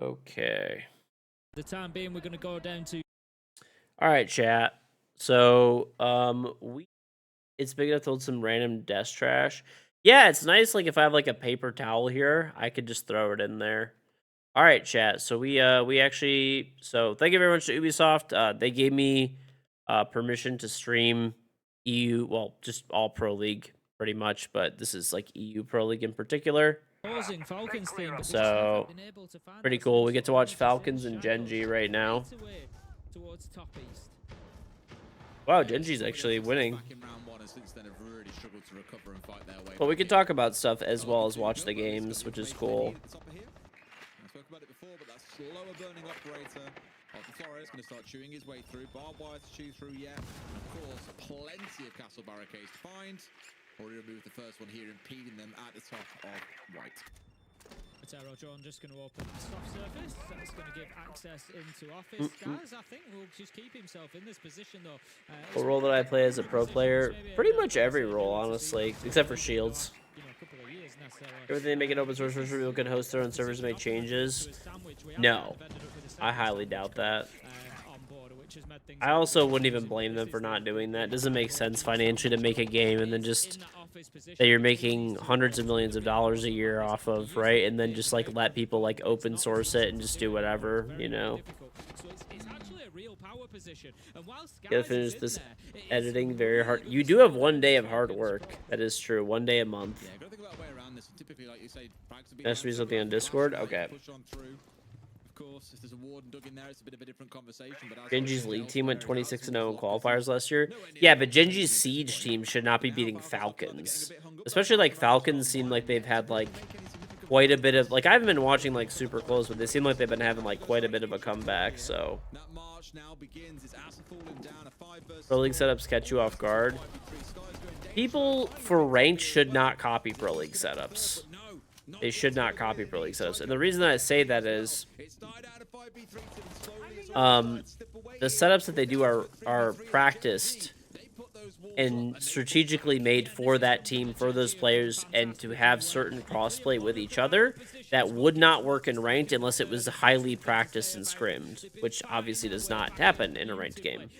Okay. The time being, we're going to go down to. All right, chat. So, it's big enough to hold some random desk trash. Yeah, it's nice. Like if I have like a paper towel here, I could just throw it in there. All right, chat. So we actually. So thank you very much to Ubisoft. They gave me permission to stream EU. Well, just all Pro League pretty much, but this is like EU Pro League in particular. Falcons theme, but so pretty cool. We get to watch Falcons and GenG right now. Wow, GenG's actually winning. But we can talk about stuff as well as watch the games, which is cool. I spoke about it before, but that slower burning operator of the Flores going to start chewing his way through. Barbed wire to chew through yet. And of course, plenty of castle barricades to find. Already removed the first one here, impeding them at the top of white. Arrow John just going to open the soft surface. That's going to give access into office. Guys, I think will just keep himself in this position though. What role did I play as a pro player? Pretty much every role, honestly, except for shields. Everything they make it open source for people can host their own servers and make changes. No, I highly doubt that. I also wouldn't even blame them for not doing that. It doesn't make sense financially to make a game and then just that you're making hundreds of millions of dollars a year off of, right? And then just like let people like open source it and just do whatever, you know. Gotta finish this editing very hard. You do have 1 day of hard work. That is true. 1 day a month. Has to be something on Discord? Okay. Course, if there's a warden dug in there, it's a bit of a different conversation. But GenG's league team went 26-0 in qualifiers last year. Yeah, but GenG's siege team should not be beating Falcons. Especially like Falcons seem like they've had like quite a bit of like I haven't been watching like super close, but they seem like they've been having like quite a bit of a comeback. So Pro League setups catch you off guard. People for ranked should not copy Pro League setups. They should not copy Pro League setups. And the reason that I say that is the setups that they do are practiced and strategically made for that team, for those players, and to have certain crossplay with each other that would not work in ranked unless it was highly practiced and scrimmed, which obviously does not happen in a ranked game.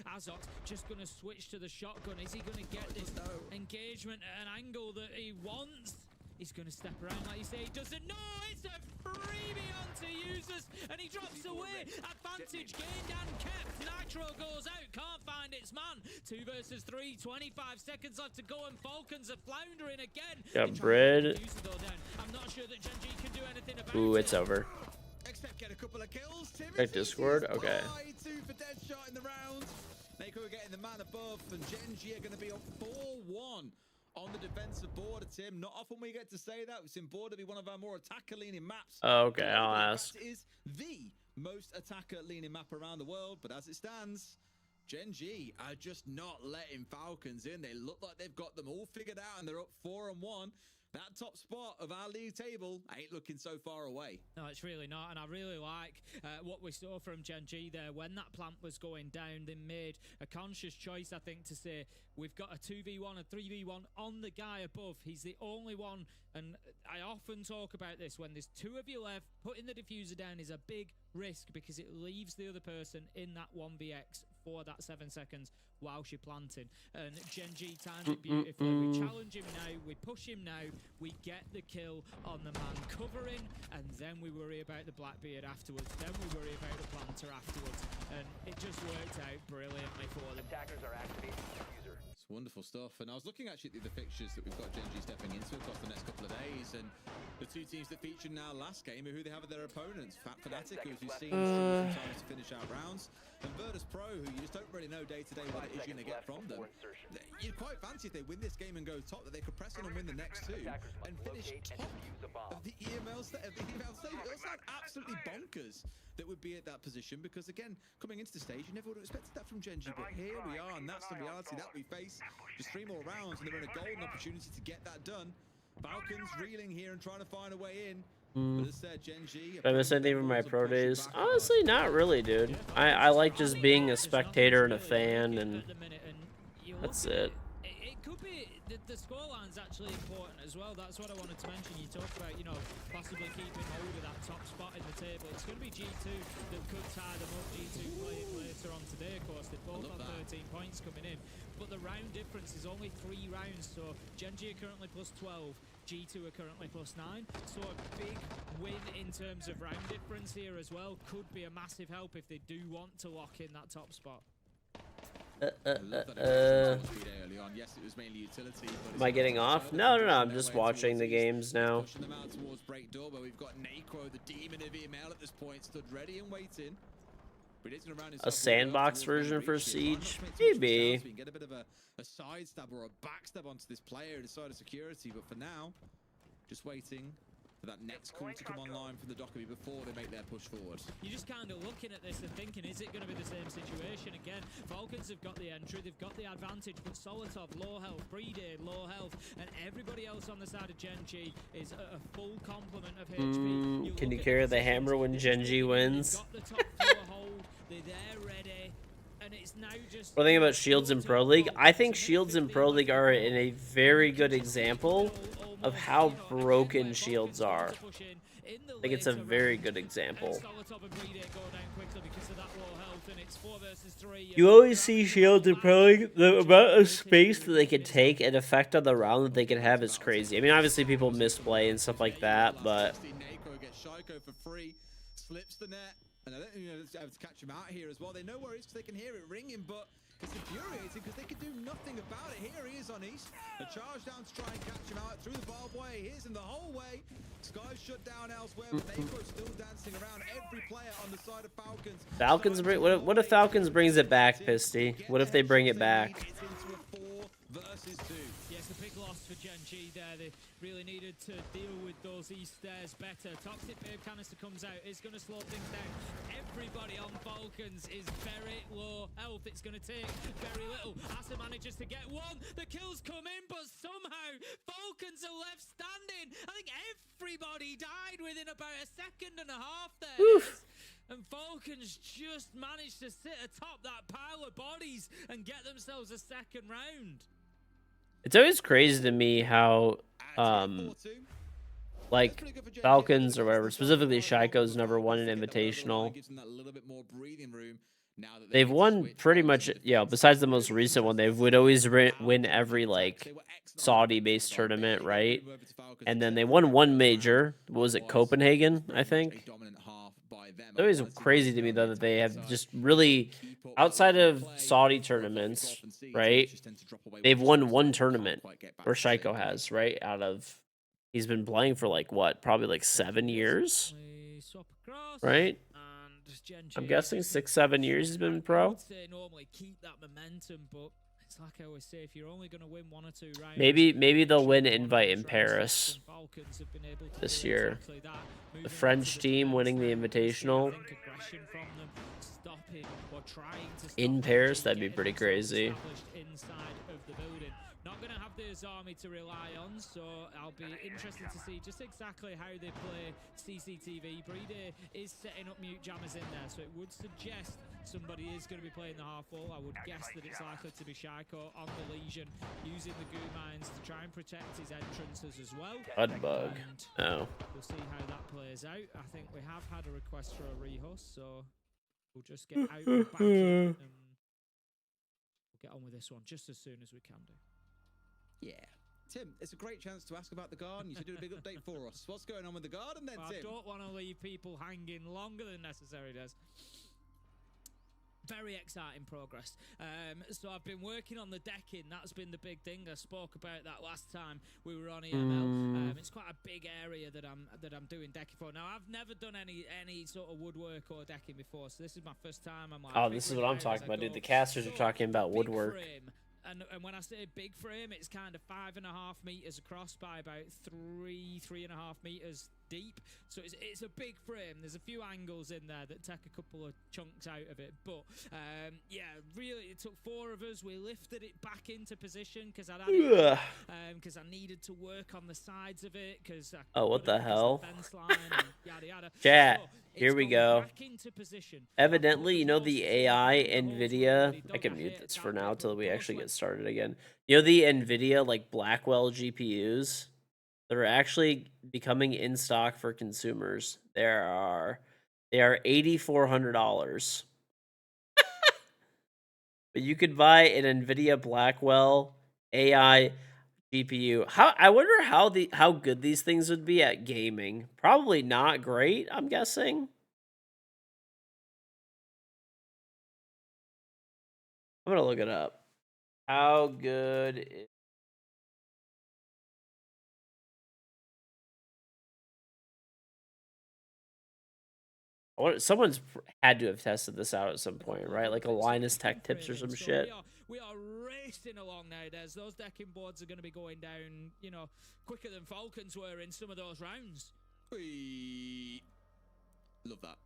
Just going to switch to the shotgun. Is he going to get this engagement at an angle that he wants? He's going to step around like you say. He doesn't. No, it's a freebie onto users, and he drops away. Advantage gained and kept. Nitro goes out. Can't find its man. 2 versus 3. 25 seconds left to go, and Falcons are floundering again. Got bread. I'm not sure that GenG can do anything about Ooh, it's over. Get a couple of kills. Check Discord. Okay. 2 for Deadshot in the round. Neko are getting the man above, and GenG are going to be up 4-1. On the defensive border, Tim. Not often we get to say that. It's in border to be one of our more attacker-leaning maps. Oh, okay, I'll ask. It is the most attacker-leaning map around the world, but as it stands, GenG are just not letting Falcons in. They look like they've got them all figured out, and they're up 4-1. That top spot of our league table ain't looking so far away. No, it's really not, and I really like what we saw from GenG there. When that plant was going down, they made a conscious choice, I think, to say, we've got a 2v1, a 3v1 on the guy above. He's the only one, and I often talk about this. When there's 2 of you left, putting the diffuser down is a big risk because it leaves the other person in that 1vx for that 7 seconds whilst you're planting. And GenG timed it beautifully. We challenge him now, we push him now, we get the kill on the man covering, and then we worry about the Blackbeard afterwards. Then we worry about the planter afterwards. And it just worked out brilliantly for them. Attackers are activating the diffuser. It's wonderful stuff. And I was looking actually at the fixtures that we've got GenG stepping into across the next couple of days, and the 2 teams that featured now last game are who they have as their opponents. Fnatic, who we've seen sometimes to finish out rounds, and Virtus Pro, who you just don't really know day to day what it is you're going to get from them. You'd quite fancy if they win this game and go top, that they could press on and win the next 2 and finish top of the EML stage. It would sound absolutely bonkers that would be at that position, because again, coming into the stage, you never would have expected that from GenG, but here we are, and that's the reality that we face. Just 3 more rounds, and they're in a golden opportunity to get that done. Falcons reeling here and trying to find a way in. But as said, GenG, Did I miss anything from my pro days? Honestly, not really, dude. I like just being a spectator and a fan, and that's it. It could be the the scoreline's actually important as well. That's what I wanted to mention. You talk about, you know, possibly keeping hold of that top spot in the table. It's going to be G2 that could tie them up. G2 playing later on today, of course. They've both got 13 points coming in. But the round difference is only 3 rounds. So GenG are currently plus 12. G2 are currently plus 9. So a big win in terms of round difference here as well could be a massive help if they do want to lock in that top spot. Am I getting off? No, I'm just watching the games now. Pushing them out towards break door, but we've got Nacro, the demon of EML at this point, stood ready and waiting. A sandbox version for Siege? Maybe. We can get a bit of a side stab or a backstab onto this player inside of security, but for now, just waiting for that next call to come online from the Dockery before they make their push forward. You're just kind of looking at this and thinking, is it going to be the same situation again? Falcons have got the entry, they've got the advantage, but Solotov, low health, Breede, low health, and everybody else on the side of GenG is a full complement of HP. Can you carry the hammer when GenG wins? Got the top floor hold, they're there ready. And it's now just What do you think about Shields in Pro League? I think Shields in Pro League are in a very good example of how broken Shields are. I think it's a very good example. You always see Shields in Pro League, the amount of space that they can take and effect on the round that they can have is crazy. I mean, obviously people misplay and stuff like that, but Slips the net. And I don't think they're able to catch him out here as well. They know where he is because they can hear it ringing, but it's infuriating because they can do nothing about it. Here he is on East. A charge down to try and catch him out through the barbed wire. He is in the whole way. Sky's shut down elsewhere, but Nacro's still dancing around every player on the side of Falcons. Falcons bring, what if Falcons brings it back, Pisty? What if they bring it back? It's into a 4 versus 2. Yes, a big loss for GenG there. They really needed to deal with those East stairs better. Toxic Babe Canister comes out. It's going to slow things down. Everybody on Falcons is very low health. It's going to take very little. Asa manages to get one. The kills come in, but somehow Falcons are left standing. I think everybody died within about a second and a half there. Oof. And Falcons just managed to sit atop that pile of bodies and get themselves a second round. It's always crazy to me how, like, Falcons or whatever, specifically Shaiko's never won an invitational. They've won pretty much, you know, besides the most recent one, they would always win every, like, Saudi-based tournament, right? And then they won one major. What was it, Copenhagen, I think? It's always crazy to me, though, that they have just really, outside of Saudi tournaments, right? They've won one tournament, or Shaiko has, right? Out of, he's been playing for like what? Probably like 7 years, right? I'm guessing 6-7 years he's been pro. Normally keep that momentum, but it's like I always say, if you're only going to win 1 or 2 rounds, Maybe they'll win Invite in Paris this year. The French team winning the Invitational in Paris, that'd be pretty crazy. Not going to have this army to rely on, so I'll be interested to see just exactly how they play CCTV. Breede is setting up mute jammers in there, so it would suggest somebody is going to be playing the half wall. I would guess that it's likely to be Shaiko on the Legion, using the goo mines to try and protect his entrances as well. Bug. Oh. We'll see how that plays out. I think we have had a request for a rehost, so we'll just get out and back in, and we'll get on with this one just as soon as we can do. Yeah. Tim, it's a great chance to ask about the garden. You should do a big update for us. What's going on with the garden then, Tim? I don't want to leave people hanging longer than necessary, Des. Very exciting progress. So I've been working on the decking. That's been the big thing. I spoke about that last time we were on EML. It's quite a big area that I'm doing decking for. Now I've never done any sort of woodwork or decking before, so this is my first time. I'm like, oh, this is what I'm talking about, dude. The casters are talking about woodwork. And when I say big frame, it's kind of 5.5 meters across by about 3.5 meters deep, so it's a big frame. There's a few angles in there that take a couple of chunks out of it, but yeah, really, it took 4 of us. We lifted it back into position because I needed to work on the sides of it because what the hell? fence line and yada yada. Chat. So Here we go. back into position. Evidently, you know the AI NVIDIA. I can mute this for now till we actually get started again. You know the NVIDIA like Blackwell GPUs that are actually becoming in stock for consumers. They are $8,400. But you could buy an NVIDIA Blackwell AI GPU. I wonder how good these things would be at gaming. Probably not great, I'm guessing. I'm gonna look it up. How good is someone's had to have tested this out at some point, right? Like a Linus Tech Tips or some shit. We are racing along nowadays. Those decking boards are going to be going down, you know, quicker than Falcons were in some of those rounds. We love that.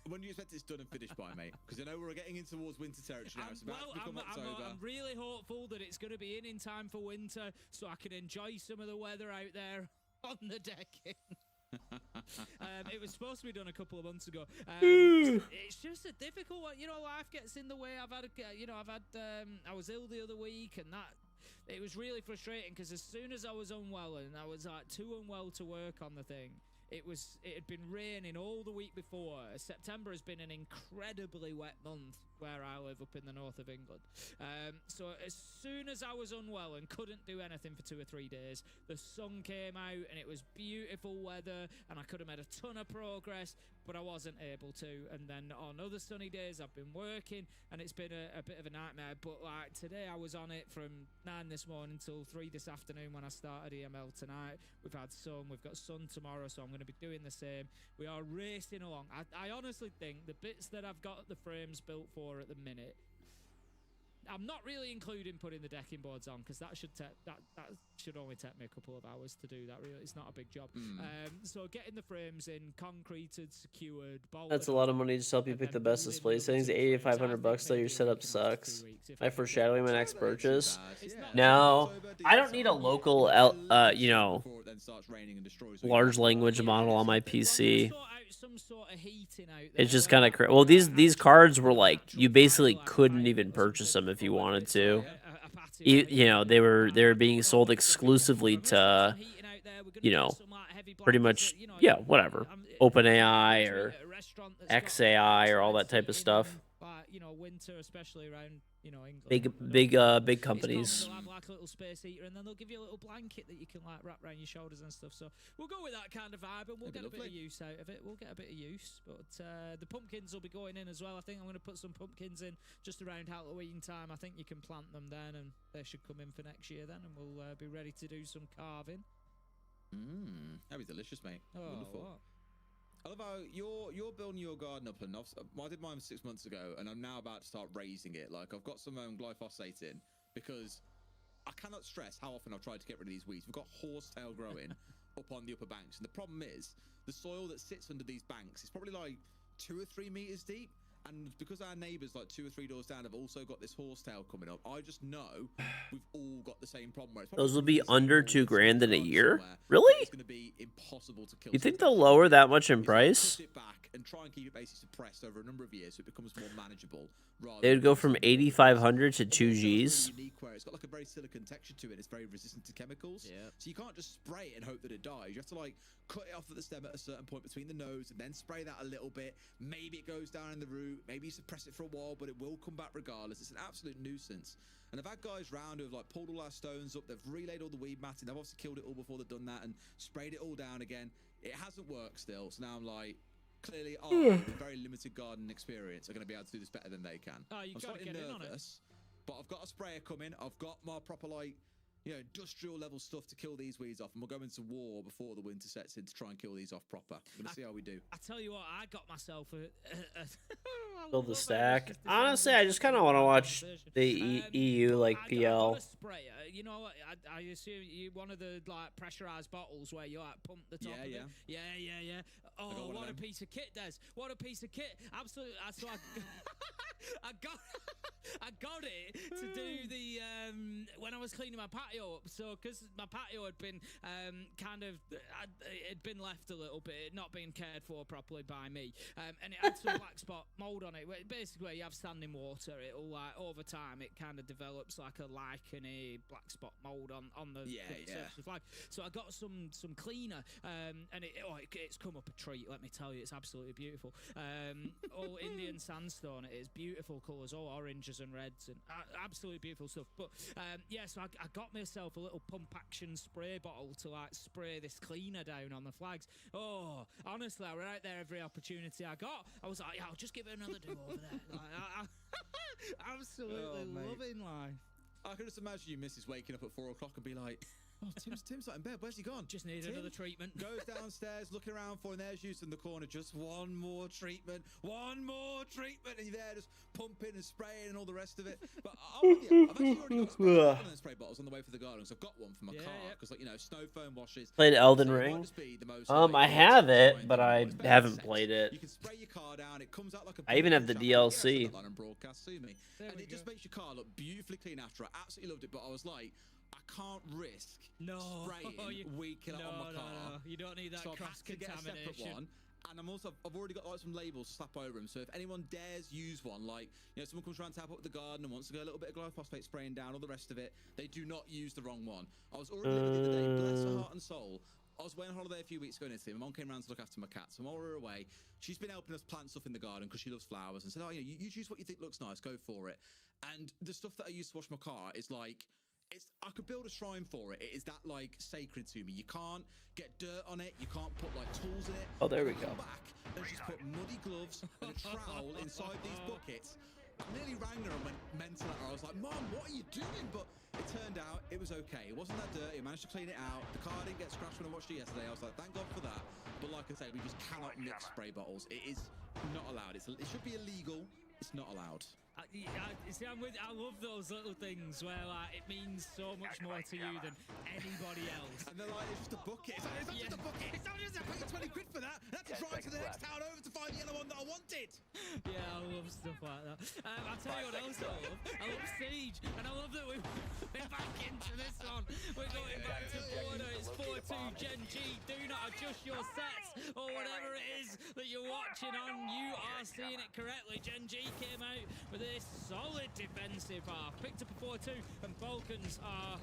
When do you expect it's done and finished by, mate? Because I know we're getting in towards winter territory now. It's about to become October. I'm really hopeful that it's going to be in time for winter so I can enjoy some of the weather out there on the decking. It was supposed to be done a couple of months ago. It's just a difficult one. You know, life gets in the way. I was ill the other week, and it was really frustrating because as soon as I was unwell, and I was like too unwell to work on the thing, it had been raining all the week before. September has been an incredibly wet month where I live up in the north of England. So as soon as I was unwell and couldn't do anything for 2 or 3 days, the sun came out and it was beautiful weather and I could have made a ton of progress, but I wasn't able to. And then on other sunny days, I've been working and it's been a bit of a nightmare. But like today, I was on it from 9 this morning till 3 this afternoon when I started EML tonight. We've had sun, we've got sun tomorrow, so I'm going to be doing the same. We are racing along. I honestly think the bits that I've got the frames built for at the minute, I'm not really including putting the decking boards on because that should only take me a couple of hours to do that. Really, it's not a big job. So getting the frames in, concreted, secured, bolted. That's a lot of money to help you pick the best display settings. $8,500 though. Your setup sucks. Am I foreshadowing my next purchase? No, I don't need a local, large language model on my PC. It's just kind of crazy. Well, these cards were like you basically couldn't even purchase them if you wanted to. You know, they were being sold exclusively to, you know, pretty much whatever, OpenAI or XAI or all that type of stuff. You know, winter, especially around, you know, England. Big companies. They'll have like a little space heater, and then they'll give you a little blanket that you can like wrap around your shoulders and stuff. So we'll go with that kind of vibe, and we'll get a bit of use out of it. We'll get a bit of use, but the pumpkins will be going in as well. I think I'm going to put some pumpkins in just around Halloween time. I think you can plant them then, and they should come in for next year then, and we'll be ready to do some carving. That'd be delicious, mate. Oh, wonderful. what? I love how you're building your garden up, and I did mine 6 months ago, and I'm now about to start raising it. Like I've got some glyphosate in because I cannot stress how often I've tried to get rid of these weeds. We've got horsetail growing up on the upper banks, and the problem is the soil that sits under these banks is probably like 2 or 3 meters deep. And because our neighbours like 2 or 3 doors down have also got this horsetail coming up, I just know we've all got the same problem. Where those will be under $2,000 in a year. Really? It's going to be impossible to kill. You think they'll lower that much in price? Push it back and try and keep it basically suppressed over a number of years so it becomes more manageable. They would go from 8,500 to 2 Gs. Where it's got like a very silicon texture to it. It's very resistant to chemicals. Yeah. So you can't just spray it and hope that it dies. You have to like cut it off at the stem at a certain point between the nodes and then spray that a little bit. Maybe it goes down in the root. Maybe you suppress it for a while, but it will come back regardless. It's an absolute nuisance. And I've had guys round who've like pulled all our stones up. They've relayed all the weed matting. They've obviously killed it all before they've done that and sprayed it all down again. It hasn't worked still. So now I'm like, clearly, with very limited garden experience, are going to be able to do this better than they can. Oh, you've got to get in on it. But I've got a sprayer coming. I've got my proper like, you know, industrial level stuff to kill these weeds off, and we'll go into war before the winter sets in to try and kill these off proper. We're gonna see how we do. I tell you what, I got myself I Build the love it. stack. It's just the Honestly, sound I of just the kind of want to watch conversation. the EU like I PL. got a sprayer. You know, I assume you one of the like pressurized bottles where you like pump the top of it. Yeah. Oh, what a piece of kit, Des. What a piece of kit. Absolutely. So I got it to do the when I was cleaning my patio up. So because my patio had been it'd been left a little bit, not being cared for properly by me, and it had some black spot mold on it. Basically, where you have standing water, it'll like over time it kind of develops like a lichenny black spot mold on the surface of the flag. So I got some cleaner, and it's come up a treat. Let me tell you, it's absolutely beautiful. All Indian sandstone. It is beautiful colours, all oranges and reds, and absolutely beautiful stuff. But so I got myself a little pump action spray bottle to like spray this cleaner down on the flags. Oh, honestly, I was out there every opportunity I got. I was like, I'll just give it another do over there. Like, absolutely loving life. I can just imagine you missus waking up at 4 o'clock and be like, oh, Tim's not in bed. Where's he gone? Just need another treatment. Goes downstairs, looking around for, and there's you in the corner. Just one more treatment. And you're there just pumping and spraying and all the rest of it. But I'm with you. I've actually already got spray bottles on the way for the garden. So I've got one for my car because, like, you know, snow foam washes. Played Elden Ring. I have it, but I haven't played it. You can spray your car down. It comes out like a. I even have the DLC. And it just makes your car look beautifully clean after. I absolutely loved it, but I was like, I can't risk spraying weed killer on my car. No. You don't need that So I've had to get a cross-contamination. separate one. And I've already got like some labels to slap over them. So if anyone dares use one, like, you know, someone comes around to help up the garden and wants to go a little bit of glyphosate spraying down, all the rest of it, they do not use the wrong one. I was already living the other day, bless her heart and soul. I was away on holiday a few weeks ago in Italy. My mom came around to look after my cats. So while we were away, she's been helping us plant stuff in the garden because she loves flowers and said, oh, you choose what you think looks nice, go for it. And the stuff that I use to wash my car is like, I could build a shrine for it. It is that like sacred to me. You can't get dirt on it. You can't put like tools in it. Oh, there we go. Back and just put muddy gloves and a trowel inside these buckets. I nearly rang her and went mental at her. I was like, Mom, what are you doing? But it turned out it was okay. It wasn't that dirty. I managed to clean it out. The car didn't get scratched when I watched it yesterday. I was like, thank God for that. But like I said, we just cannot mix spray bottles. It is not allowed. It should be illegal. It's not allowed. See, I love those little things where like it means so much more to you than anybody else. And they're like, it's just a bucket. It's not just a bucket. It's not just a bucket. 20 quid for that. That's to drive to the next town over to find the yellow one that I wanted. Yeah, I love stuff like that. I'll tell you what else I love. I love Siege, and I love that we're back into this one. We're going back to border. It's 4-2 GenG. Do not adjust your sets or whatever it is that you're watching on. You are seeing it correctly. GenG came out with this solid defensive half. Picked up a 4-2, and Falcons are,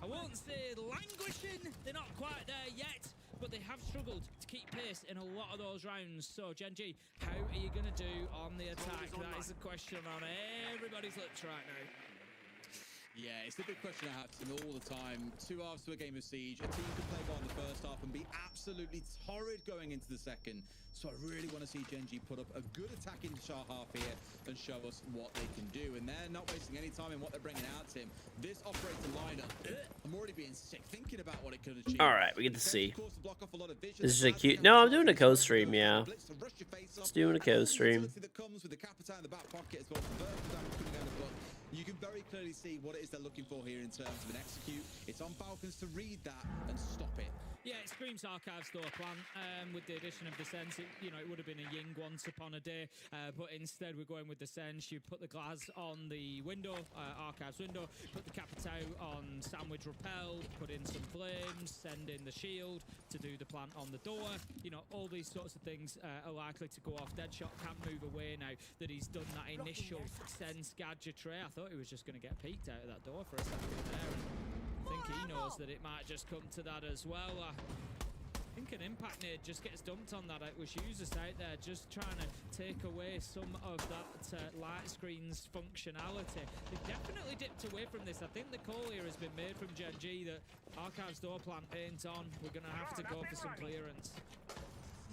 I won't say languishing, they're not quite there yet, but they have struggled to keep pace in a lot of those rounds. So, GenG, how are you going to do on the attack? That is the question on everybody's lips right now. Yeah, it's the big question I have to them all the time. 2 halves to a game of Siege. A team can play well in the first half and be absolutely torrid going into the second. So I really want to see GenG put up a good attacking half here and show us what they can do. And they're not wasting any time in what they're bringing out, Tim. This operator lineup, I'm already being sick thinking about what it could achieve. All right, we get to see. This is a cute. No, I'm doing a co-stream. Yeah, it's doing a co-stream. That comes with the Capita in the back pocket as well. You can very clearly see what it is they're looking for here in terms of an execute. It's on Falcons to read that and stop it. Yeah, it screams Archive Store plan. With the addition of the Sense, it would have been a Ying once upon a day, but instead we're going with the Sense. You put the glass on the window, Archive's window, put the Capitao on Sandwich Repel, put in some flames, send in the shield to do the plant on the door. You know, all these sorts of things are likely to go off. Deadshot can't move away now that he's done that initial Sense gadgetry. I thought he was just going to get peeked out of that door for a second there. I think he knows that it might just come to that as well. I think an impact nade just gets dumped on that. It was users out there just trying to take away some of that light screen's functionality. They definitely dipped away from this. I think the call here has been made from GenG that Archive's door plan ain't on. We're going to have to go for some clearance.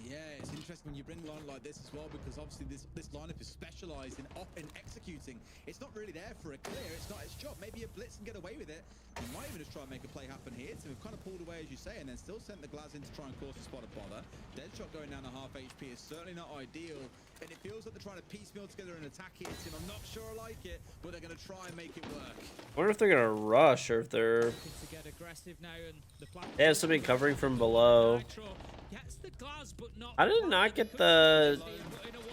Yeah, it's interesting when you bring a lineup like this as well, because obviously this lineup is specialized in executing. It's not really there for a clear. It's not its job. Maybe a blitz and get away with it. You might even just try and make a play happen here. So we've kind of pulled away, as you say, and then still sent the Glaz in to try and cause a spot of bother. Deadshot going down to half HP is certainly not ideal, and it feels like they're trying to piecemeal together an attack here, Tim. I'm not sure I like it, but they're going to try and make it work. I wonder if they're gonna rush or if they're. To get aggressive now, and the They have somebody covering from below. gets the Glaz, but not I did not get the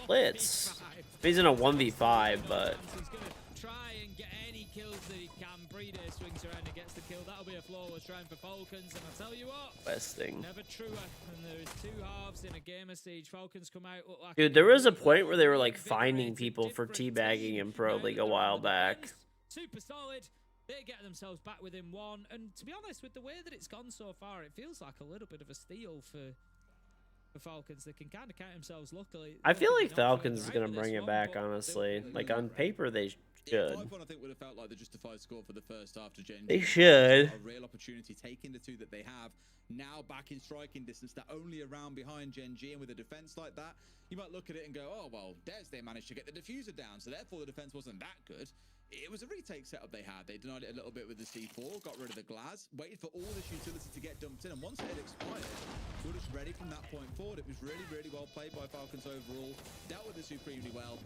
blitz. He's in a 1v5, but he's gonna try and get any kills that he can. Breeder swings around and gets the kill. That'll be a flawless round for Falcons, and I'll tell you what, besting. never truer. And there is two halves in a game of Siege. Falcons come out, look like Dude, there was a point where they were like finding people for teabagging in Pro League a while back. Super solid. They get themselves back within one, and to be honest, with the way that it's gone so far, it feels like a little bit of a steal for Falcons. They can kind of count themselves luckily. I feel like Falcons is gonna bring it back, honestly. Like on paper, they should. Yeah, 5-1, I think, would have felt like the justified score for the first half to GenG. They should. A real opportunity, taking the two that they have now back in striking distance. They're only around behind GenG, and with a defense like that, you might look at it and go, oh well, they managed to get the diffuser down, so therefore the defense wasn't that good. It was a retake setup they had. They denied it a little bit with the C4, got rid of the Glaz, waited for all this utility to get dumped in, and once it had expired, we were just ready from that point forward. It was really, really well played by Falcons overall. Dealt with it supremely well.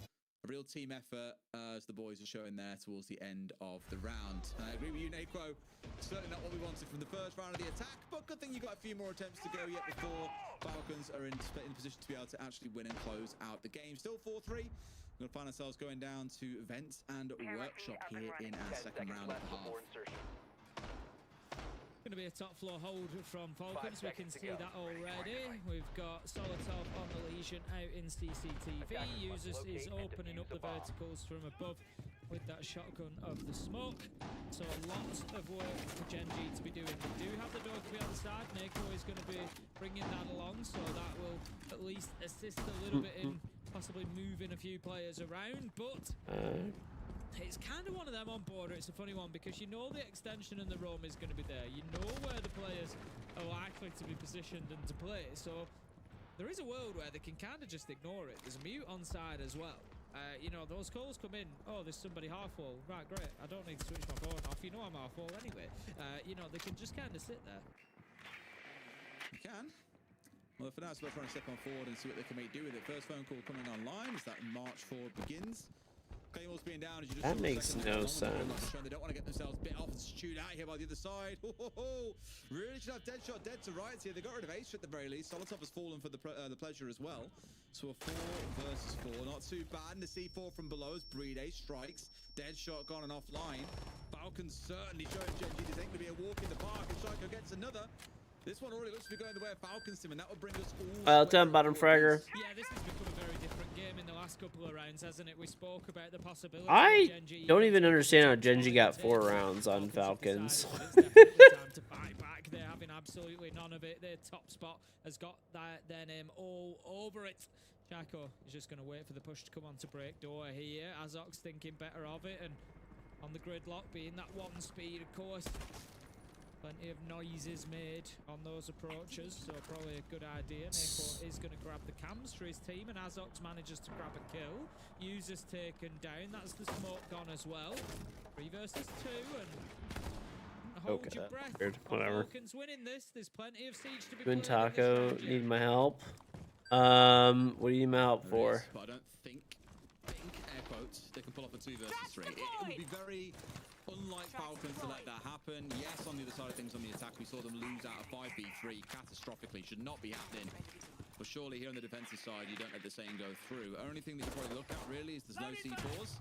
A real team effort, as the boys are showing there towards the end of the round. I agree with you, Naqo. Certainly not what we wanted from the first round of the attack, but good thing you got a few more attempts to go yet before Falcons are in position to be able to actually win and close out the game. Still 4-3. We're going to find ourselves going down to Vents and Workshop here in our second round of the half. Going to be a top floor hold from Falcons. We can see that already. We've got Solotov on the Legion out in CCTV. Users is opening up the verticals from above with that shotgun of the smoke. So lots of work for GenG to be doing. They do have the dog to be on the side. Nako is going to be bringing that along, so that will at least assist a little bit in possibly moving a few players around, but it's kind of one of them on border. It's a funny one because you know the extension and the roam is going to be there. You know where the players are likely to be positioned and to play. So there is a world where they can kind of just ignore it. There's a mute on side as well. You know, those calls come in. Oh, there's somebody half wall. Right, great. I don't need to switch my phone off. You know I'm half wall anyway. You know, they can just kind of sit there. You can. Well, for now, it's about trying to step on forward and see what they can make do with it. First phone call coming online as that march forward begins. Claymores being down, as you just That makes no sense. They don't want to get themselves bit off and chewed out here by the other side. Really should have Deadshot dead to rights here. They got rid of Ace at the very least. Solotov has fallen for the pleasure as well. So a 4 versus 4, not too bad. And the C4 from below as Breed Ace strikes. Deadshot gone and offline. Falcons certainly showing GenG this ain't going to be a walk in the park. And Striker gets another. This one already looks to be going the way of Falcons, Tim, and that will bring us all. Well done, bottom fragger. Yeah, this has become a very different game in the last couple of rounds, hasn't it? We spoke about the possibility. I don't even understand how GenG got 4 rounds on Falcons. It's definitely time to fight back. They're having absolutely none of it. Their top spot has got their name all over it. Chaco is just going to wait for the push to come on to break door here. Azok's thinking better of it, and on the gridlock being that 1 speed, of course. Plenty of noises made on those approaches, so probably a good idea. Nako is going to grab the cams for his team, and Azox manages to grab a kill. Users taken down. That's the smoke gone as well. 3 versus 2, and hold Okay, your breath. weird. Whatever. Falcons winning this. There's plenty of siege to be Doing played in this Taco, round, need Jim. my help. What do you need my help for? But I don't think, air quotes, they can pull off a 2 versus 3. It would be very unlike Falcons to let that happen. Yes, on the other side of things on the attack, we saw them lose out of 5v3 catastrophically. Should not be happening. But surely here on the defensive side, you don't let the saying go through. Only thing that you probably look at really is there's no C4s.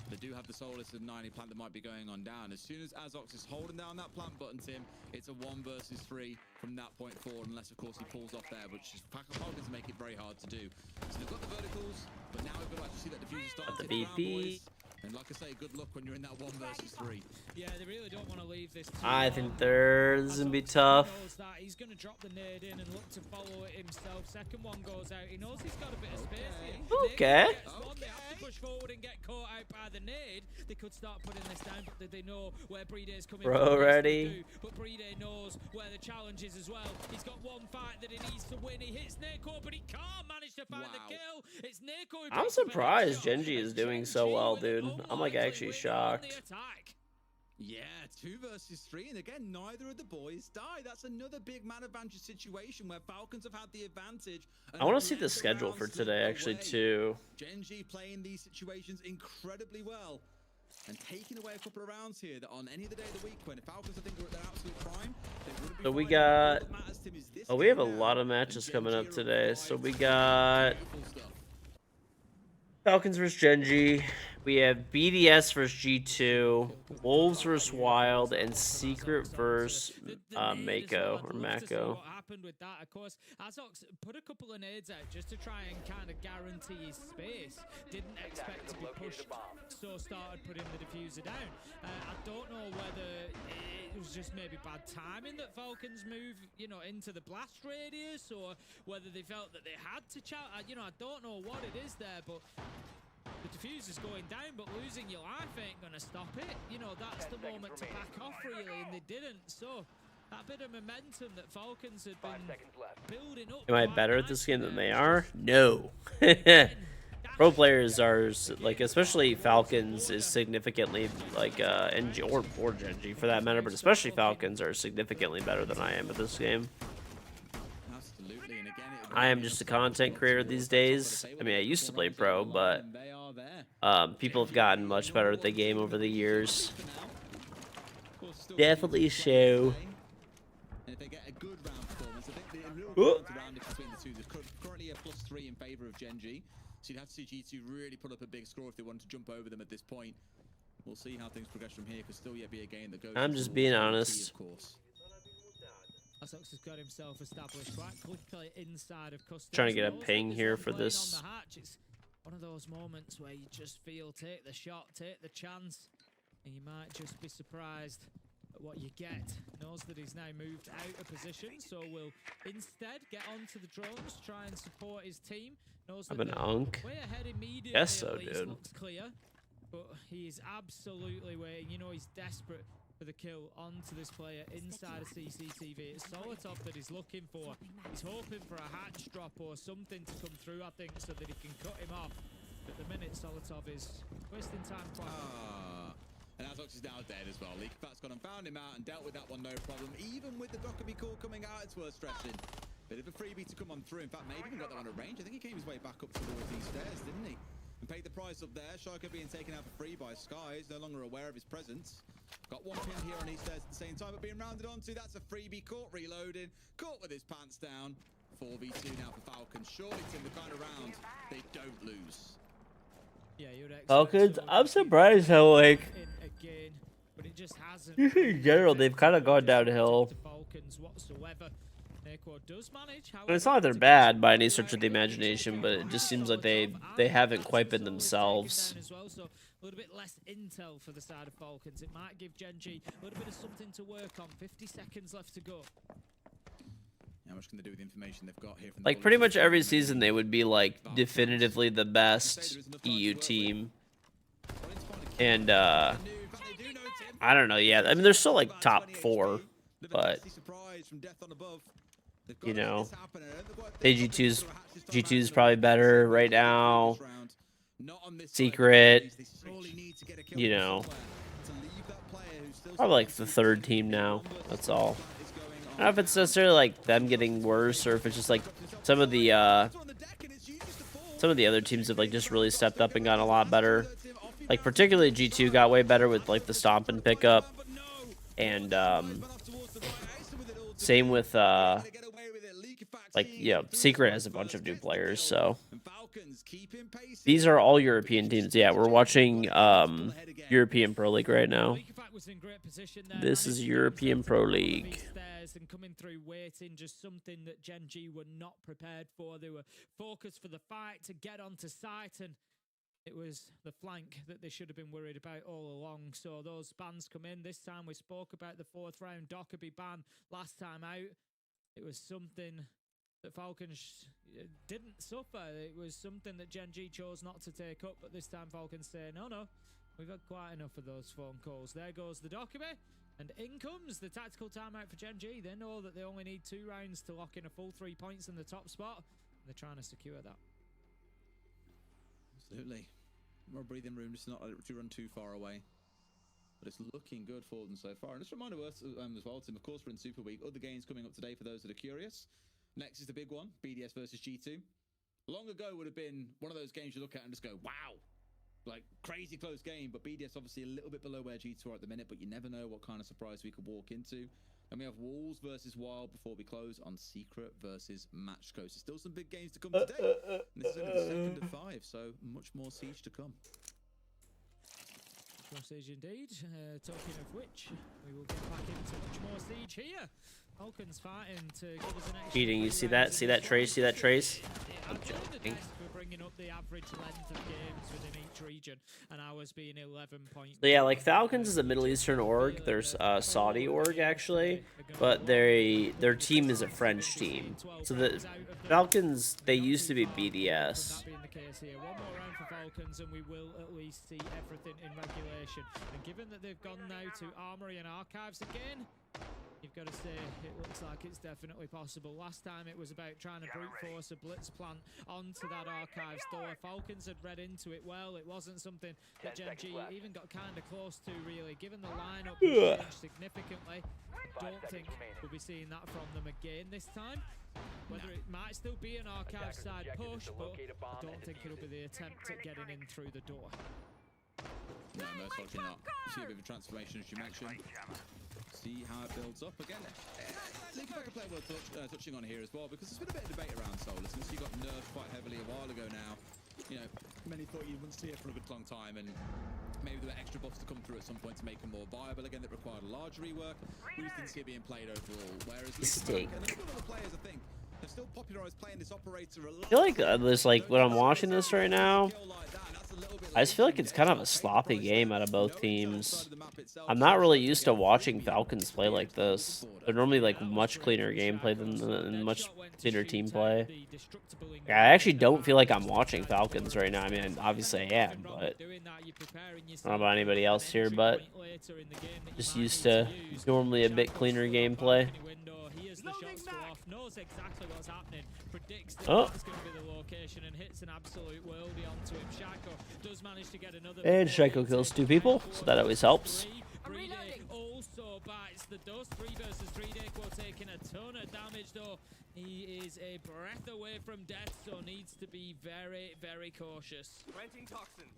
They do have the Solus and 90 plant that might be going on down. As soon as Azox is holding down that plant button, Tim, it's a 1 versus 3 from that point forward, unless of course he pulls off there, which is Falcons make it very hard to do. So they've got the verticals, but now we've got to actually see that diffuser start to hit the ground, boys. And like I say, good luck when you're in that 1 versus 3. Yeah, they really don't want to leave this. I think this is gonna be tough. He's going to drop the nade in and look to follow it himself. Second one goes out. He knows he's got a bit of space here. Okay. They have to push forward and get caught out by the nade. They could start putting this down, but they know where Breeday's coming from. Bro, ready? But Breeday knows where the challenge is as well. He's got one fight that he needs to win. He hits Neko, but he can't manage to find the kill. It's Neko. I'm surprised GenG is doing so well, dude. I'm like actually shocked. Yeah, 2 versus 3, and again, neither of the boys die. That's another big man advantage situation where Falcons have had the advantage. I want to see the schedule for today, actually, too. GenG playing these situations incredibly well and taking away a couple of rounds here that on any other day of the week when the Falcons, I think, are at their absolute prime. So we got... Oh, we have a lot of matches coming up today. So we got... Falcons versus GenG. We have BDS versus G2, Wolves versus Wild, and Secret versus Mako or Mako. What happened with that? Of course, Azox put a couple of nades out just to try and kind of guarantee his space. Didn't expect to be pushed, so started putting the diffuser down. I don't know whether it was just maybe bad timing that Falcons move, into the blast radius, or whether they felt that they had to chat. I don't know what it is there, but. The diffuser's going down, but losing your life ain't going to stop it. That's the moment to back off, really, and they didn't. So, that bit of momentum that Falcons had been building up. Am I better at this game than they are? No. Pro players are, like, especially Falcons is significantly, like, NG, or GenG for that matter, but especially Falcons are significantly better than I am at this game. I am just a content creator these days. I mean, I used to play pro, but people have gotten much better at the game over the years. Definitely show. And if they get a good round performance, I think the real round between the two, there's currently a +3 in favor of GenG. So you'd have to see G2 really put up a big score if they wanted to jump over them at this point. We'll see how things progress from here. Could still yet be a game that goes. I'm just being honest. Of course. Azox has got himself established quite quickly inside of custody. Trying to get a ping here for this. It's one of those moments where you just feel, take the shot, take the chance, and you might just be surprised at what you get. Knows that he's now moved out of position, so will instead get onto the drones, try and support his team. Knows that I'm an unk. way ahead immediately. Guess so, dude. Looks clear, but he is absolutely waiting. He's desperate for the kill onto this player inside of CCTV. It's Solotov that he's looking for. He's hoping for a hatch drop or something to come through, I think, so that he can cut him off. At the minute, Solotov is wasting time quite and Azox is now dead as well. Leakfat's gone and found him out and dealt with that one, no problem. Even with the Dokkaebi call coming out, it's worth stressing. Bit of a freebie to come on through. In fact, maybe even got that one at range. I think he came his way back up towards these stairs, didn't he? And paid the price up there. Shaika being taken out for free by Sky. He's no longer aware of his presence. Got one pin here on East stairs at the same time, but being rounded onto. That's a freebie. Caught reloading. Caught with his pants down. 4v2 now for Falcons. Surely, Tim, the kind of round they don't lose. Yeah, you'd expect Falcons, I'm surprised how, like, again, but it just hasn't. in general, they've kind of gone downhill. Falcons whatsoever. Does manage, I mean, it's not like they're bad by any stretch of the imagination, but it just seems like they haven't quite been themselves. As well, so a little bit less intel for the side of Falcons. It might give GenG a little bit of something to work on. 50 seconds left to go. How much can they do with the information they've got here? From Like, pretty much every season, they would be, like, definitively the best EU team. And, I don't know, yeah. I mean, they're still, like, top 4, but, G2's probably better right now. Secret, probably, like, the 3rd team now. That's all. I don't know if it's necessarily like them getting worse, or if it's just like some of the other teams have like just really stepped up and gotten a lot better. Like particularly G2 got way better with like the stomp and pickup, and same with Secret has a bunch of new players. So these are all European teams. Yeah, we're watching European Pro League right now. This is European Pro League. And coming through waiting, just something that GenG were not prepared for. They were focused for the fight to get onto site, and It was the flank that they should have been worried about all along. So those bans come in. This time we spoke about the 4th round Dockerby ban last time out. It was something that Falcons didn't suffer. It was something that GenG chose not to take up. But this time Falcons say, no, we've had quite enough of those phone calls. There goes the Dockerby. And in comes the tactical timeout for GenG. They know that they only need 2 rounds to lock in a full 3 points in the top spot. They're trying to secure that. Absolutely. More breathing room, just not to run too far away. But it's looking good for them so far. And just a reminder us as well, Tim, of course, we're in Super Week. Other games coming up today for those that are curious. Next is the big one, BDS versus G2. Long ago would have been one of those games you look at and just go, wow. Like, crazy close game. But BDS obviously a little bit below where G2 are at the minute. But you never know what kind of surprise we could walk into. And we have Wolves versus Wild before we close on Secret versus Match Coast. There's still some big games to come today. And this is only the 2nd of 5, so much more Siege to come. Much more Siege indeed. Talking of which, we will get back into much more Siege here. Falcons fighting to give us an extra. Cheating, you see that? See that trace? See that trace? I'm joking. We're bringing up the average length of games within each region, and ours being 11 points. So yeah, like Falcons is a Middle Eastern org. There's a Saudi org actually, but their team is a French team. So the Falcons, they used to be BDS. That being the case here, one more round for Falcons, and we will at least see everything in regulation. And given that they've gone now to Armory and Archives again, you've got to say it looks like it's definitely possible. Last time it was about trying to brute force a blitz plant onto that Archives door. Falcons had read into it well. It wasn't something that GenG even got kind of close to, really. Given the lineup has changed significantly, don't think we'll be seeing that from them again this time. Whether it might still be an Archives side push, but I don't think it'll be the attempt at getting in through the door. No, most likely not. See a bit of a transformation, as you mentioned. See how it builds up again. I think I could play worth touching on here as well, because there's been a bit of debate around Solus. Since you got nerfed quite heavily a while ago now, you know, many thought you wouldn't see it for a good long time, and maybe there were extra buffs to come through at some point to make them more viable again that required a large rework. We just didn't see it being played overall. Whereas and a couple of other players, I think, have still popularized playing this operator a lot. I feel like there's like when I'm watching this right now, I just feel like it's kind of a sloppy game out of both teams. I'm not really used to watching Falcons play like this. They're normally like much cleaner gameplay than much cleaner team play. I actually don't feel like I'm watching Falcons right now. I mean, obviously I am, but I don't know about anybody else here, but just used to normally a bit cleaner gameplay. Knows exactly what's happening, predicts that that's going to be the location, and hits an absolute worldie onto him. Shaco does manage to get another. And Shaco kills 2 people, so that always helps. Also bites the dust. 3 versus 3. Dayquil taking a ton of damage, though. He is a breath away from death, so needs to be very, very cautious.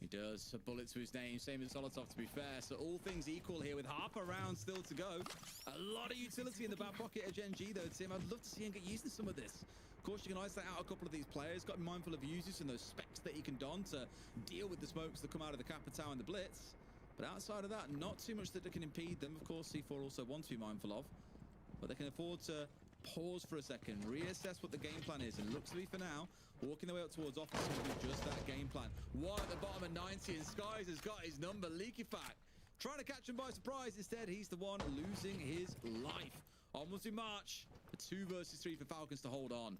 He does. A bullet to his name, same as Solotov, to be fair. So all things equal here with half a round still to go. A lot of utility in the back pocket of GenG, though, Tim. I'd love to see him get used to some of this. Of course, you can isolate out a couple of these players. Got to be mindful of users and those specs that he can don to deal with the smokes that come out of the Capitao and the Blitz. But outside of that, not too much that can impede them. Of course, C4 also want to be mindful of. But they can afford to pause for a second, reassess what the game plan is, and it looks to be, for now, walking their way up towards office with just that game plan. One at the bottom of 90, and Skies has got his number. Leaky Fact trying to catch him by surprise. Instead, he's the one losing his life. Onwards we march. A 2 versus 3 for Falcons to hold on.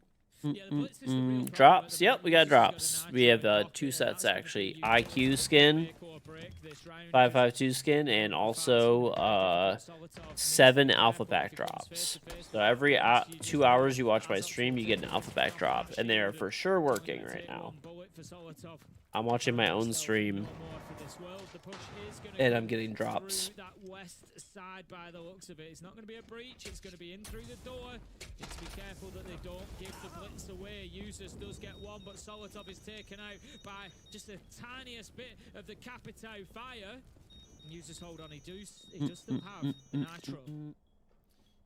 Drops. Yep, we got drops. We have 2 sets actually. IQ skin, 552 skin, and also 7 alpha pack drops. So every 2 hours you watch my stream, you get an alpha pack drop, and they are for sure working right now. I'm watching my own stream, and I'm getting drops. That west side, by the looks of it, it's not going to be a breach. It's going to be in through the door. Need to be careful that they don't give the blitz away. Users does get one, but Solotov is taken out by just the tiniest bit of the Capitao fire. And Users hold on. He does still have the nitro.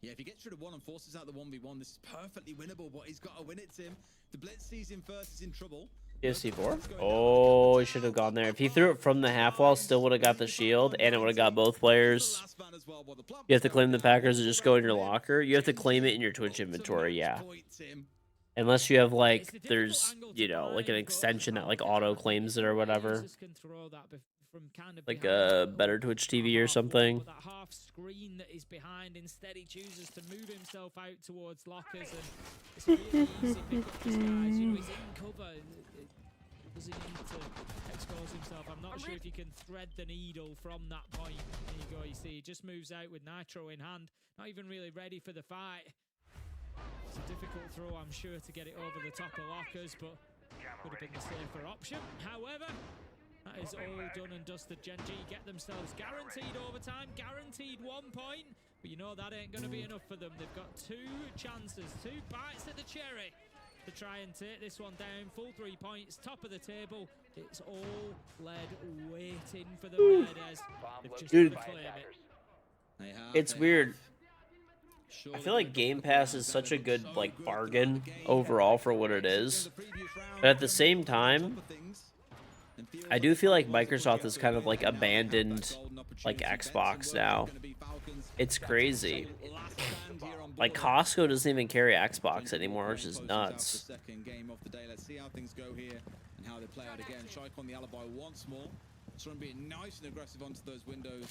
Yeah, if he gets rid of one and forces out the 1v1, this is perfectly winnable, but he's got to win it, Tim. The blitz sees him first, is in trouble. C4. Oh, he should have gone there. If he threw it from the half wall, still would have got the shield, and it would have got both players. You have to claim the Packers or just go in your locker. You have to claim it in your Twitch inventory, yeah. Unless you have like, there's, you know, like an extension that like auto claims it or whatever. Like a better Twitch TV or something. That half screen that is behind, instead he chooses to move himself out towards lockers, and it's a really easy pick up this guys. You know, he's in cover. Does he need to expose himself? I'm not sure if you can thread the needle from that point. There you go, you see, he just moves out with Nitro in hand, not even really ready for the fight. It's a difficult throw, I'm sure, to get it over the top of lockers, but would have been the safer option. However, that is all done and dusted. GenG get themselves guaranteed overtime, guaranteed 1 point, but you know that ain't going to be enough for them. They've got 2 chances, 2 bites at the cherry to try and take this one down. Full 3 points, top of the table. It's all led waiting for the Raiders. They've just Dude, got to claim it. it's weird. I feel like Game Pass is such a good like bargain overall for what it is, but at the same time, I do feel like Microsoft has kind of like abandoned like Xbox now. It's crazy. Like Costco doesn't even carry Xbox anymore, which is nuts. Let's see how things go here and how they play out again. Strike on the alibi once more. Trying to be nice and aggressive onto those windows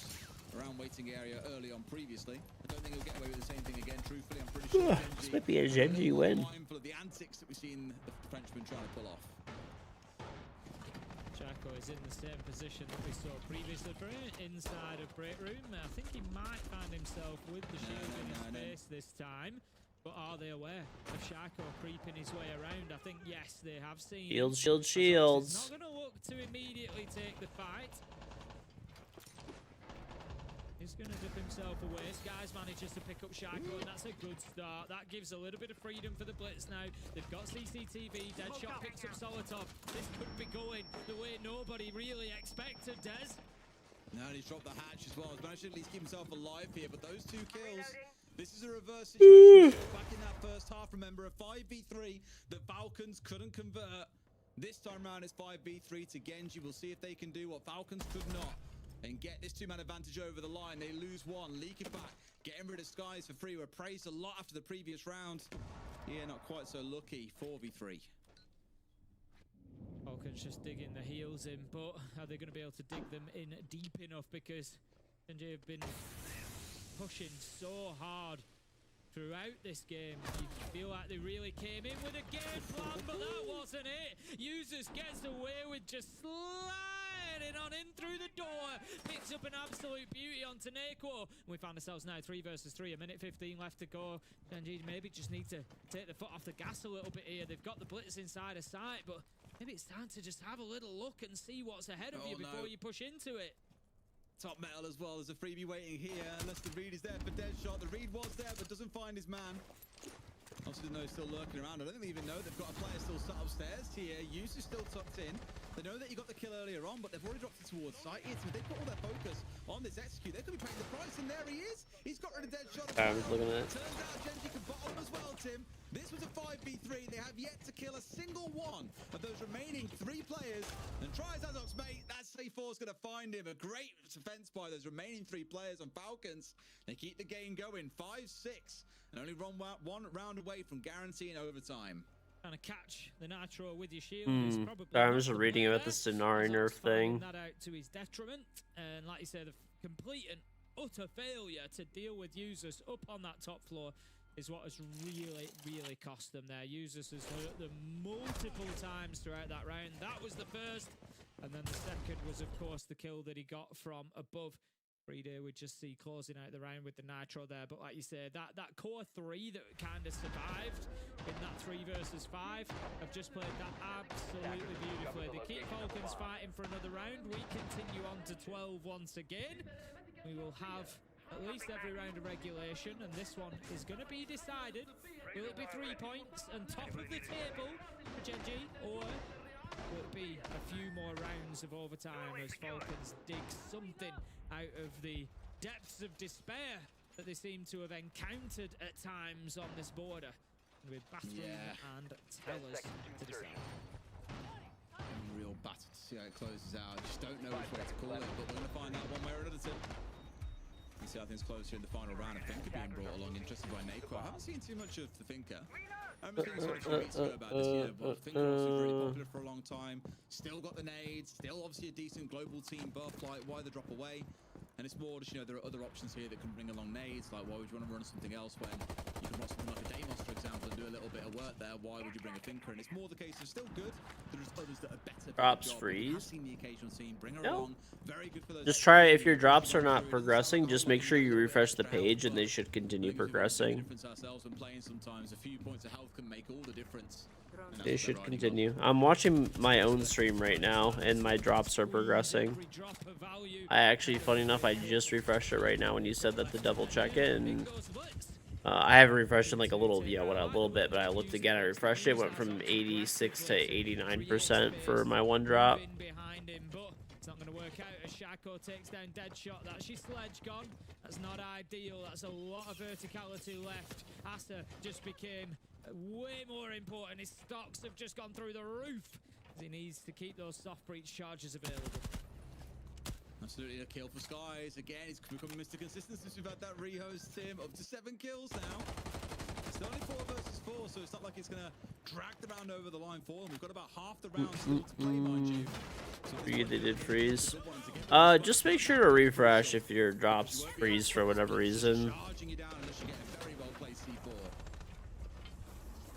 around waiting area early on previously. I don't think he'll get away with the same thing again, truthfully. I'm pretty sure This might be a GenG win. Mindful of the antics that we've seen the Frenchman trying to pull off. Chaco is in the same position that we saw previously for him, inside of break room. I think he might find himself with the shield in his face this time. But are they aware of Chaco creeping his way around? I think, yes, they have seen. Shields. He's not going to look to immediately take the fight. He's going to dip himself away. Sky's manages to pick up Chaco, and that's a good start. That gives a little bit of freedom for the Blitz now. They've got CCTV. Deadshot picks up Solotov. This could be going the way nobody really expected, Des. Now he's dropped the hatch as well. He's managed to at least keep himself alive here, but those 2 kills... This is a reverse situation. Back in that first half, remember, a 5v3 that Falcons couldn't convert. This time around, it's 5v3 to GenG. We'll see if they can do what Falcons could not and get this 2-man advantage over the line. They lose 1, leak it back, getting rid of Skies for free. We're praised a lot after the previous round. Yeah, not quite so lucky. 4v3. Falcons just digging the heels in, but are they going to be able to dig them in deep enough? Because GenG have been pushing so hard throughout this game. You feel like they really came in with a game plan, but that wasn't it. Users gets away with just sliding on in through the door. Picks up an absolute beauty onto Neko. We find ourselves now 3 versus 3, a minute 15 left to go. GenG maybe just need to take the foot off the gas a little bit here. They've got the Blitz inside of sight, but maybe it's time to just have a little look and see what's ahead of you before you push into it. Top metal as well. There's a freebie waiting here. Unless the read is there for Deadshot. The read was there, but doesn't find his man. Also didn't know he's still lurking around. I don't think they even know they've got a player still sat upstairs here. Use is still tucked in. They know that he got the kill earlier on, but they've already dropped it towards sight. It's, they put all their focus on this execute. They could be paying the price, and there he is. He's got rid of Deadshot. I was looking at it. Turns out GenG can bottom as well, Tim. This was a 5v3. They have yet to kill a single one of those remaining 3 players. And tries Azok's mate. That C4's going to find him. A great defense by those remaining 3 players on Falcons. They keep the game going. 5-6. And only one round away from guaranteeing overtime. Trying to catch the Nitro with your shield. I'm just reading about the Scenari nerf thing. That out to his detriment. And like you said, the complete and utter failure to deal with users up on that top floor is what has really cost them there. Users has hurt them multiple times throughout that round. That was the first, and then the second was, of course, the kill that he got from above. Friday we just see closing out the round with the Nitro there, but like you said, that core 3 that kind of survived in that 3 versus 5 have just played that absolutely beautifully. They keep Falcons fighting for another round. We continue on to 12 once again. We will have at least every round of regulation, and this one is going to be decided. Will it be 3 points and top of the table for GenG, or will it be a few more rounds of overtime as Falcons dig something out of the depths of despair that they seem to have encountered at times on this border, with bathroom and tellers to decide. Real battle to see how it closes out. Just don't know which way to call it, but we're going to find out one way or another, Tim. see how things close here in the final round. A Finker being brought along, interested by Neko. I haven't seen too much of the Finker. I remember thinking sort of 2 weeks ago about this, you know, but KingGeorge was really popular for a long time. Still got the nades, still obviously a decent global team buff, like why the drop away? And it's more just, you know, there are other options here that can bring along nades, like why would you want to run something else when you can run something like a Deimos, for example, and do a little bit of work there? Why would you bring a thinker? And it's more the case of still good, there's others that are better. Drops freeze. Seen the occasional scene, bring her No. along. Very good for those. Just try, if your drops are not progressing, just make sure you refresh the page and they should continue progressing. Sometimes a few points of health can make all the difference. They should continue. I'm watching my own stream right now and my drops are progressing. I actually, funny enough, I just refreshed it right now when you said that to double check it, and I haven't refreshed in like a little bit, but I looked again, I refreshed it, went from 86 to 89% for my one drop. It's not going to work out as Shako takes down Deadshot. That's your sledge gone. That's not ideal. That's a lot of verticality left. Asa just became way more important. His stocks have just gone through the roof. He needs to keep those soft breach charges available. Absolutely a kill for Skies. Again, he's becoming Mr. Consistent since we've had that rehost him. Up to 7 kills now. It's only 4 versus 4, so it's not like it's going to drag the round over the line for them. We've got about half the round still to play, mind you. They did freeze. Just make sure to refresh if your drops freeze for whatever reason. We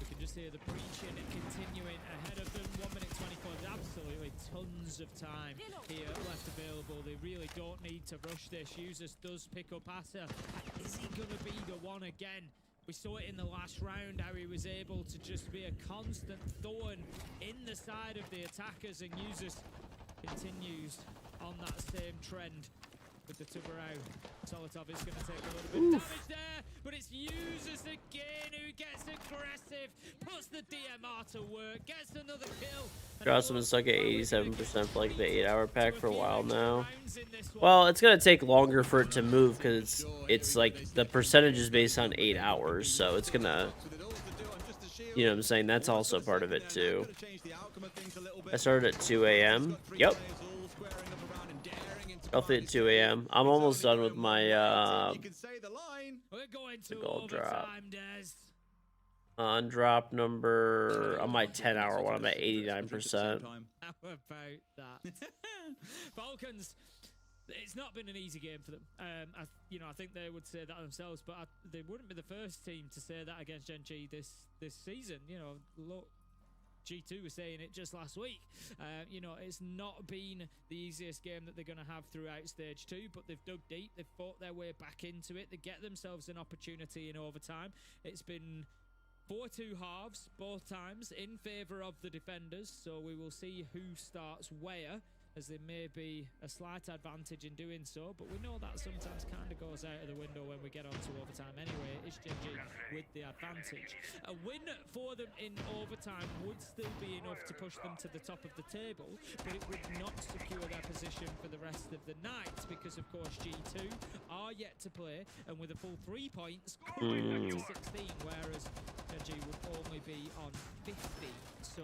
can just hear the breaching and continuing ahead of them. 1 minute 24. There's absolutely tons of time here left available. They really don't need to rush this. Users does pick up Asa. Is he going to be the one again? We saw it in the last round, how he was able to just be a constant thorn in the side of the attackers, and Users continues on that same trend with the Tubarão. Solotov is going to take a little bit of damage there, but it's Users again who gets aggressive, puts the DMR to work, gets another kill. Drops been stuck at 87% for like the 8-hour pack for a while now. Well, it's gonna take longer for it to move because it's like the percentage is based on 8 hours, so it's gonna, you know what I'm saying, that's also part of it too. I started at 2 a.m. Yep. Roughly at 2 a.m. I'm almost done with my the gold drop. On drop number, on my 10-hour one, I'm at 89%. How about that? Falcons, it's not been an easy game for them. I think they would say that themselves, but they wouldn't be the first team to say that against GenG this season. You know, look, G2 was saying it just last week. It's not been the easiest game that they're going to have throughout stage 2, but they've dug deep. They've fought their way back into it. They get themselves an opportunity in overtime. It's been 4-2 halves both times in favor of the defenders, so we will see who starts where, as there may be a slight advantage in doing so, but we know that sometimes kind of goes out of the window when we get onto overtime anyway. It's GenG with the advantage. A win for them in overtime would still be enough to push them to the top of the table, but it would not secure their position for the rest of the night, because of course G2 are yet to play, and with a full 3 points coming back to 16, whereas GenG would only be on 50. So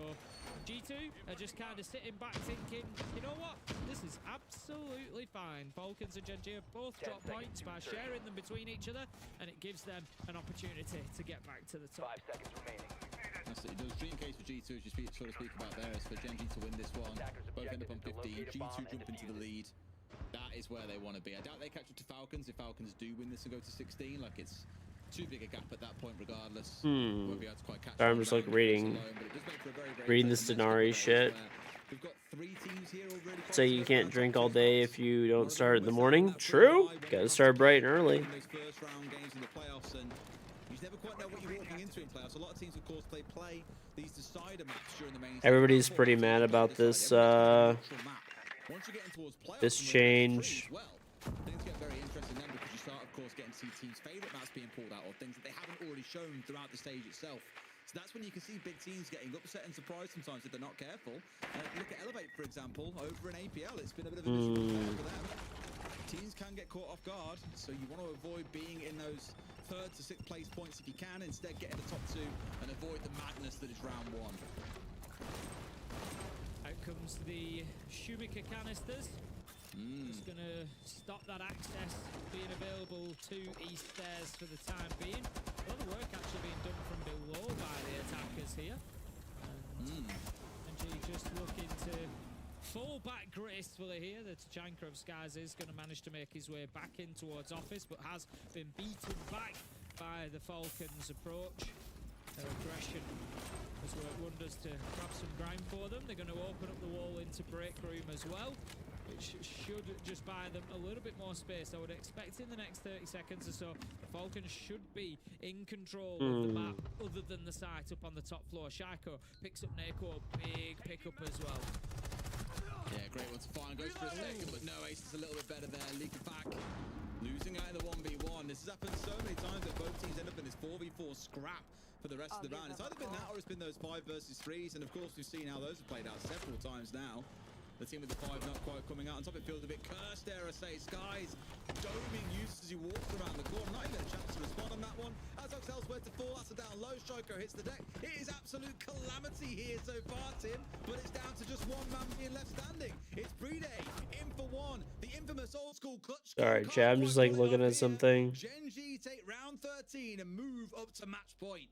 G2 are just kind of sitting back thinking, you know what, this is absolutely fine. Falcons and GenG have both got points by sharing them between each other, and it gives them an opportunity to get back to the top. 5 seconds remaining. Absolutely. The dream case for G2, as you speak about there, is for GenG to win this one. Both end up on 15. G2 jump into the lead. That is where they want to be. I doubt they catch up to Falcons if Falcons do win this and go to 16. Like, it's too big a gap at that point regardless. Won't be able to quite catch I'm just like reading this Denari shit. We've got 3 teams here already. Say you can't drink all day if you don't start in the morning. True. Gotta start bright and early. Those first round games in the playoffs, and you never quite know what you're walking into in playoffs. A lot of teams, of course, play these decider maps during the main. Everybody's pretty mad about this this change. Things get very interesting then, because you start, of course, getting to see teams' favourite maps being pulled out, or things that they haven't already shown throughout the stage itself. So that's when you can see big teams getting upset and surprised sometimes if they're not careful. Look at Elevate, for example, over in APL. It's been a bit of a visual for them. Teams can get caught off guard, so you want to avoid being in those 3rd to 6th place points if you can. Instead, get in the top 2 and avoid the madness that is round 1. Out comes the Shumika canisters. Just gonna stop that access being available to East Stairs for the time being. A lot of work actually being done from below by the attackers here. And GenG just looking to fall back gracefully here. The Tachanka of Skies is going to manage to make his way back in towards office, but has been beaten back by the Falcons' approach. Their aggression has worked wonders to grab some ground for them. They're going to open up the wall into break room as well, which should just buy them a little bit more space. I would expect in the next 30 seconds or so, the Falcons should be in control of the map, other than the site up on the top floor. Shaiko picks up Neko, big pickup as well. Yeah, great one to find. Goes for a second, but no, Ace is a little bit better there. Leaking back, losing out in the 1v1. This has happened so many times that both teams end up in this 4v4 scrap for the rest of the round. It's either been that or it's been those 5 versus 3s, and of course we've seen how those have played out several times now. The team with the 5 not quite coming out on top. It feels a bit cursed, dare I say. Skies doming used as he walks around the corner. Not even a chance to respond on that one. Azog's elsewhere to fall. That's a down low. Shoko hits the deck. It is absolute calamity here so far, Tim. But it's down to just one man being left standing. It's Brede in for one. The infamous old school clutch. Sorry, chat. I'm just like looking at something. GenG take round 13 and move up to match point.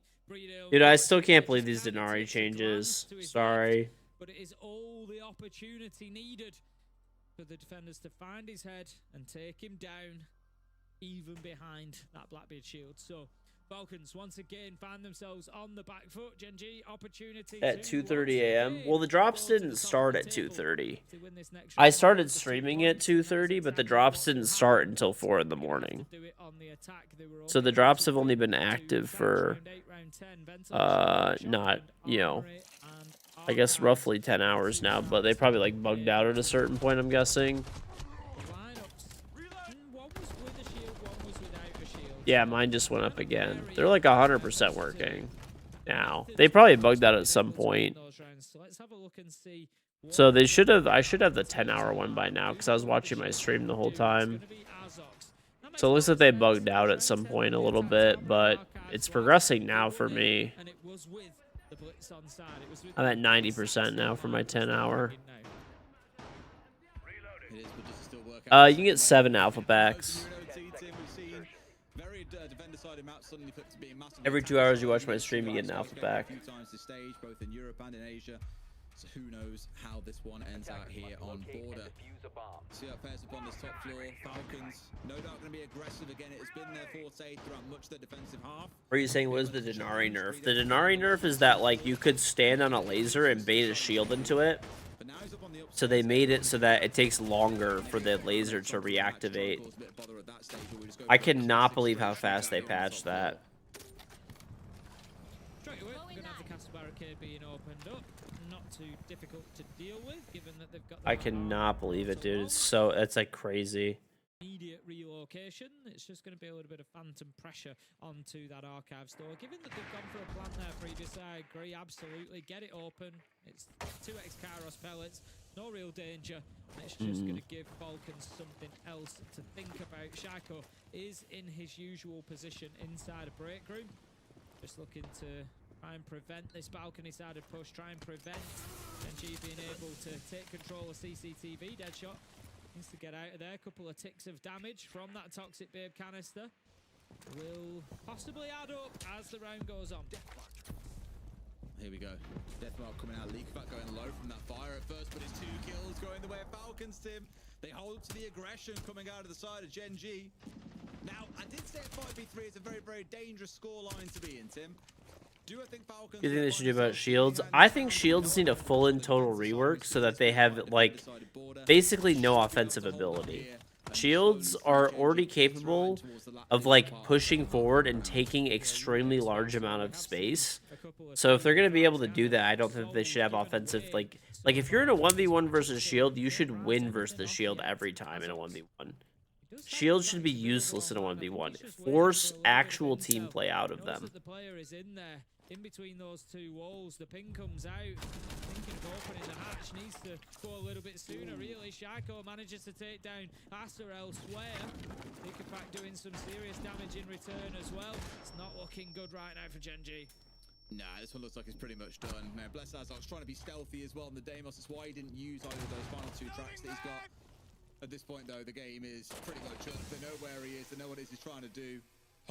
Dude, I still can't believe these Denari changes. Sorry. But it is all the opportunity needed for the defenders to find his head and take him down, even behind that Blackbeard shield. So Falcons once again find themselves on the back foot. GenG opportunity At 2:30 a.m. Well, the drops didn't start at 2:30. I started streaming at 2:30, but the drops didn't start until 4 in the morning. So the drops have only been active for not, you know, I guess roughly 10 hours now, but they probably like bugged out at a certain point, I'm guessing. Yeah, mine just went up again. They're like 100% working now. They probably bugged out at some point. So they should have, I should have the 10-hour one by now because I was watching my stream the whole time. So it looks like they bugged out at some point a little bit, but it's progressing now for me. I'm at 90% now for my 10-hour. You can get 7 alpha packs. Every 2 hours you watch my stream, you get an alpha pack. So who knows how this one ends out here on border. See how fares up on this top floor. Falcons, no doubt going to be aggressive again. It has been their forte throughout much of their defensive half. What are you saying? What is the Denari nerf? The Denari nerf is that like you could stand on a laser and bait a shield into it. So they made it so that it takes longer for the laser to reactivate. I cannot believe how fast they patched that. Difficult to deal with, given that they've got I cannot believe it, dude. It's like crazy. Immediate relocation. It's just going to be a little bit of phantom pressure onto that archive store. Given that they've gone for a plan there previous, I agree, absolutely. Get it open. It's 2x Kairos pellets. No real danger. It's just going to give Falcons something else to think about. Shaiko is in his usual position inside a break room. Just looking to try and prevent this balcony-sided push, try and prevent GenG being able to take control of CCTV. Deadshot needs to get out of there. A couple of ticks of damage from that Toxic Babe canister will possibly add up as the round goes on. Here we go. Deathmark coming out, leak back going low from that fire at first, but it's 2 kills going the way of Falcons, Tim. They hold to the aggression coming out of the side of GenG. Now, I did say 5v3 is a very, very dangerous scoreline to be in, Tim. Do I think Falcons... You think they should do about shields? I think shields need a full and total rework so that they have, like, basically no offensive ability. Shields are already capable of, like, pushing forward and taking extremely large amount of space. So if they're going to be able to do that, I don't think they should have offensive, like if you're in a 1v1 versus shield, you should win versus the shield every time in a 1v1. Shield should be useless in a 1v1. Force actual team play out of them. The player is in there, in between those 2 walls. The ping comes out. Thinking of opening the hatch, needs to go a little bit sooner. Really, Shaiko manages to take down Asa elsewhere. Nickelback doing some serious damage in return as well. It's not looking good right now for GenG. Nah, this one looks like it's pretty much done. Man, bless Azog's trying to be stealthy as well in the Deimos. That's why he didn't use either of those final 2 tracks that he's got. At this point, though, the game is pretty much up. They know where he is. They know what it is he's trying to do.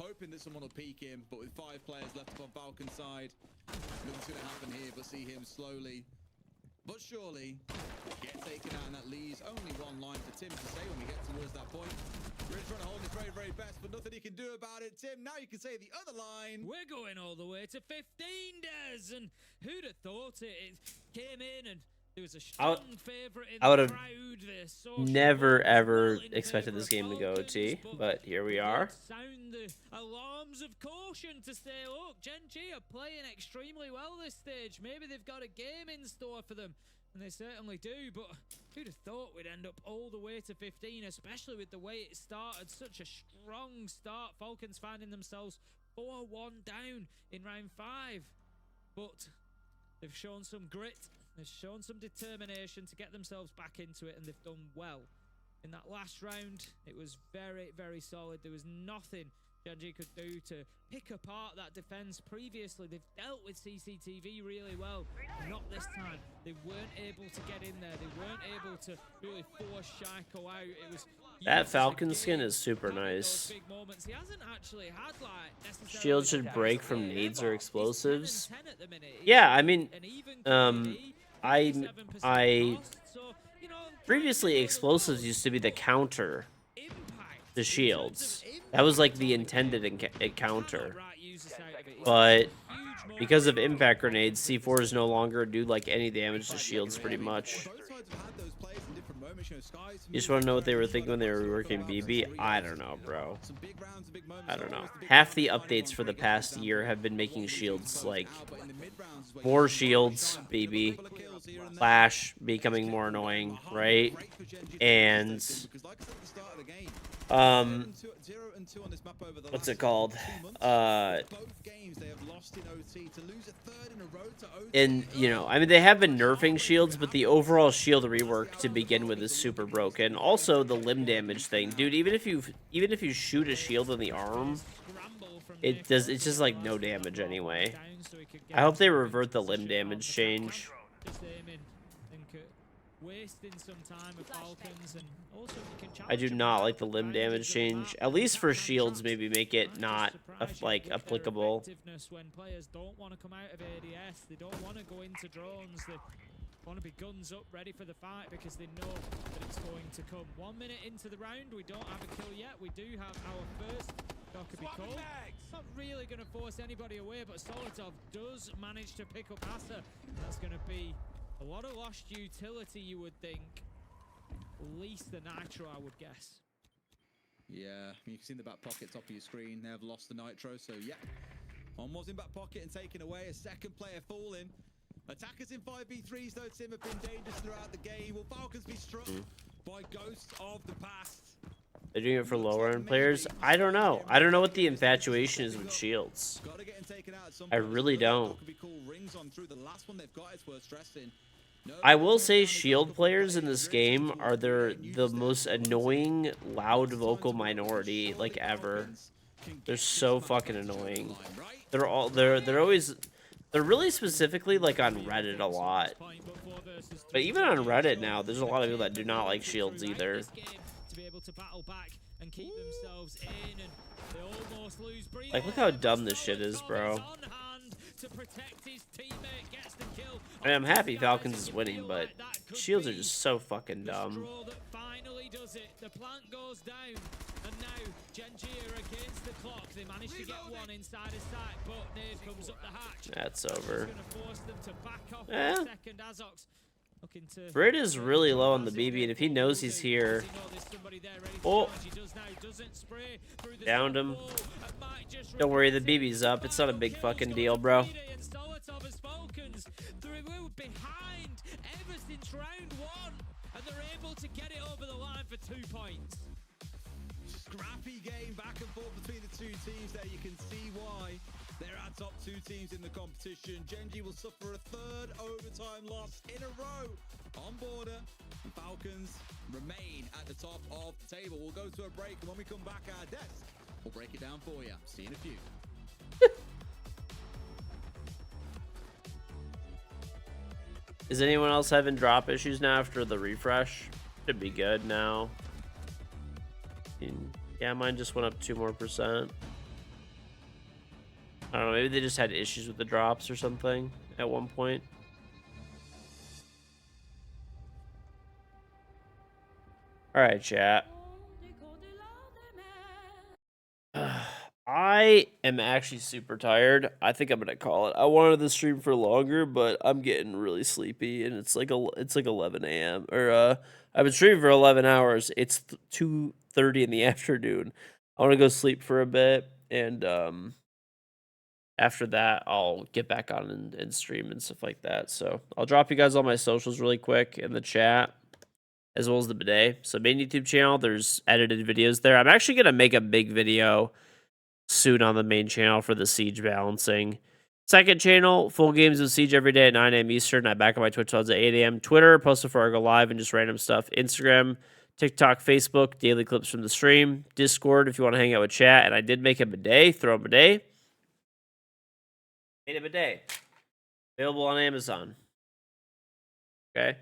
hoping that someone will peek him, but with 5 players left up on Falcons side, nothing's going to happen here, but see him slowly but surely get taken out, and that leaves only one line for Tim to say when we get towards that point. Really trying to hold his very, very best, but nothing he can do about it. Tim, now you can say the other line. We're going all the way to 15, Des, and who'd have thought it? It came in, and there was a strong favorite in the crowd. Never ever expected this game to go OT, but here we are. Sound the alarms of caution to say, look, GenG are playing extremely well this stage. Maybe they've got a game in store for them, and they certainly do. But who'd have thought we'd end up all the way to 15, especially with the way it started? Such a strong start. Falcons finding themselves 4-1 down in round 5, but they've shown some grit. They've shown some determination to get themselves back into it, and they've done well. In that last round, it was very, very solid. There was nothing GenG could do to pick apart that defense. Previously, they've dealt with CCTV really well. Not this time. They weren't able to get in there. They weren't able to really force Shaiko out. It was that Falcon skin is super nice. Shield should break from nades or explosives. Yeah, I mean, I previously explosives used to be the counter to shields. That was like the intended counter. But because of impact grenades, C4s no longer do like any damage to shields pretty much. You just want to know what they were thinking when they were reworking BB? I don't know, bro. I don't know. Half the updates for the past year have been making shields like more shields, BB, Flash becoming more annoying, right? And what's it called? And you know, I mean, they have been nerfing shields, but the overall shield rework to begin with is super broken. Also, the limb damage thing, dude. Even if you shoot a shield in the arm, it's just like no damage anyway. I hope they revert the limb damage change. I do not like the limb damage change. At least for shields, maybe make it not like applicable. When players don't want to come out of ADS, they don't want to go into drones. They want to be guns up, ready for the fight because they know that it's going to come. 1 minute into the round, we don't have a kill yet. We do have our first call. Not really going to force anybody away, but Solitov does manage to pick up Asa. That's going to be a lot of lost utility, you would think. At least the Nitro, I would guess. Yeah, you can see in the back pocket, top of your screen, they have lost the Nitro, so yeah. One was in back pocket and taken away, a second player falling. Attackers in 5v3s, though, Tim, have been dangerous throughout the game. Will Falcons be struck by ghosts of the past? They're doing it for lower end players? I don't know. I don't know what the infatuation is with shields. I really don't. I will say shield players in this game are the most annoying, loud vocal minority like ever. They're so fucking annoying. They're really specifically like on Reddit a lot. But even on Reddit now, there's a lot of people that do not like shields either. To be able to battle back and keep themselves in, and they almost lose breathing. Like, look how dumb this shit is, bro. I mean, I'm happy Falcons is winning, but shields are just so fucking dumb. Finally does it. The plant goes down, and now GenG are against the clock. They managed to get one inside his sight, but Nade comes up the hatch. That's over. Going to force them to back off for a second. Azox. Brit is really low on the BB, and if he knows he's here... Oh! Downed him. Don't worry, the BB's up. It's not a big fucking deal, bro. Scrappy game back and forth between the two teams there. You can see why they're our top two teams in the competition. GenG will suffer a third overtime loss in a row on border. And Falcons remain at the top of the table. We'll go to a break, and when we come back our desk, we'll break it down for you. See you in a few. Is anyone else having drop issues now after the refresh? Should be good now. Yeah, mine just went up 2% more. I don't know, maybe they just had issues with the drops or something at one point. All right, chat. I am actually super tired. I think I'm gonna call it. I wanted the stream for longer, but I'm getting really sleepy, and it's like 11 a.m. or I've been streaming for 11 hours. It's 2:30 in the afternoon. I want to go sleep for a bit, and after that, I'll get back on and stream and stuff like that. So I'll drop you guys all my socials really quick in the chat, as well as the bidet. So main YouTube channel, there's edited videos there. I'm actually gonna make a big video soon on the main channel for the Siege balancing. Second channel, full games of Siege every day at 9 a.m. Eastern. I back on my Twitch odds at 8 a.m. Twitter, post before I go live and just random stuff. Instagram, TikTok, Facebook, daily clips from the stream. Discord if you want to hang out with chat. And I did make a bidet, throw a bidet. Made a bidet. Available on Amazon. Okay.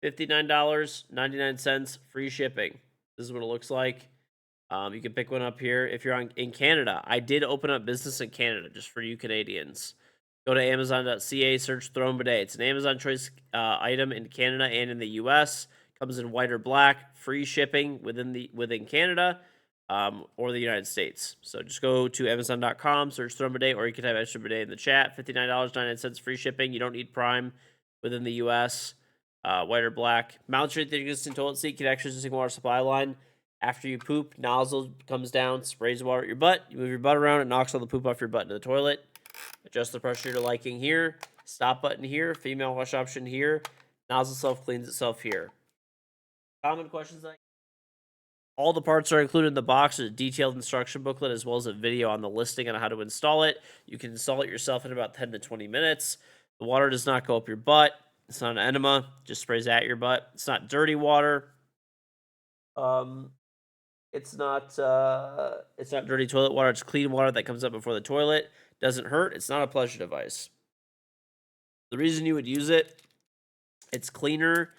$59.99, free shipping. This is what it looks like. You can pick one up here if you're in Canada. I did open up business in Canada just for you Canadians. Go to Amazon.ca, search Throne Bidet. It's an Amazon choice item in Canada and in the US. Comes in white or black, free shipping within Canada or the United States. So just go to Amazon.com, search Throne Bidet, or you can type extra bidet in the chat. $59.99 free shipping. You don't need Prime within the US. White or black. Mount straight to the existing toilet seat, connects to the existing water supply line. After you poop, nozzle comes down, sprays water at your butt. You move your butt around, it knocks all the poop off your butt into the toilet. Adjust the pressure to liking here. Stop button here. Female wash option here. Nozzle self cleans itself here. Common questions like all the parts are included in the box. There's a detailed instruction booklet as well as a video on the listing on how to install it. You can install it yourself in about 10 to 20 minutes. The water does not go up your butt. It's not an enema. Just sprays at your butt. It's not dirty water. It's not dirty toilet water. It's clean water that comes up before the toilet. Doesn't hurt. It's not a pleasure device. The reason you would use it, it's cleaner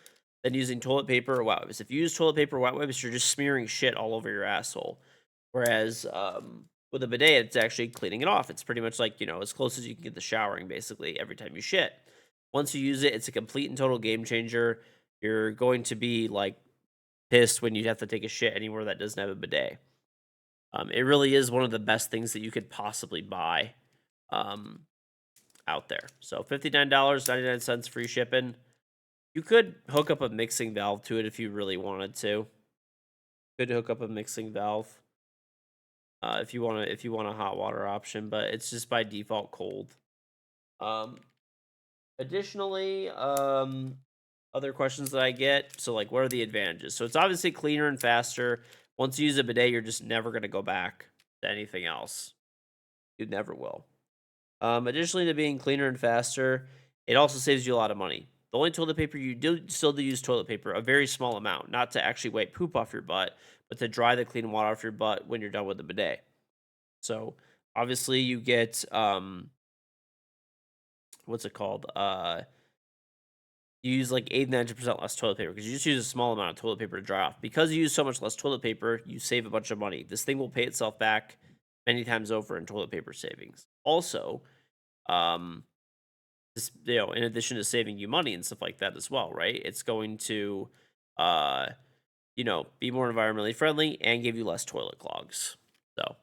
than using toilet paper or wet wipes. If you use toilet paper or wet wipes, you're just smearing shit all over your asshole. Whereas with a bidet, it's actually cleaning it off. It's pretty much like, as close as you can get to showering basically every time you shit. Once you use it, it's a complete and total game changer. You're going to be like pissed when you have to take a shit anywhere that doesn't have a bidet. It really is one of the best things that you could possibly buy out there. So $59.99 free shipping. You could hook up a mixing valve to it if you really wanted to. Could hook up a mixing valve if you want a hot water option, but it's just by default cold. Additionally, other questions that I get. So, like, what are the advantages? So, it's obviously cleaner and faster. Once you use a bidet, you're just never going to go back to anything else. You never will. Additionally to being cleaner and faster, it also saves you a lot of money. The only toilet paper you still do use toilet paper, a very small amount, not to actually wipe poop off your butt, but to dry the clean water off your butt when you're done with the bidet. So, obviously, you get, what's it called? You use like 80-90% less toilet paper because you just use a small amount of toilet paper to dry off. Because you use so much less toilet paper, you save a bunch of money. This thing will pay itself back many times over in toilet paper savings. Also, this, in addition to saving you money and stuff like that as well, right? It's going to, be more environmentally friendly and give you less toilet clogs. So,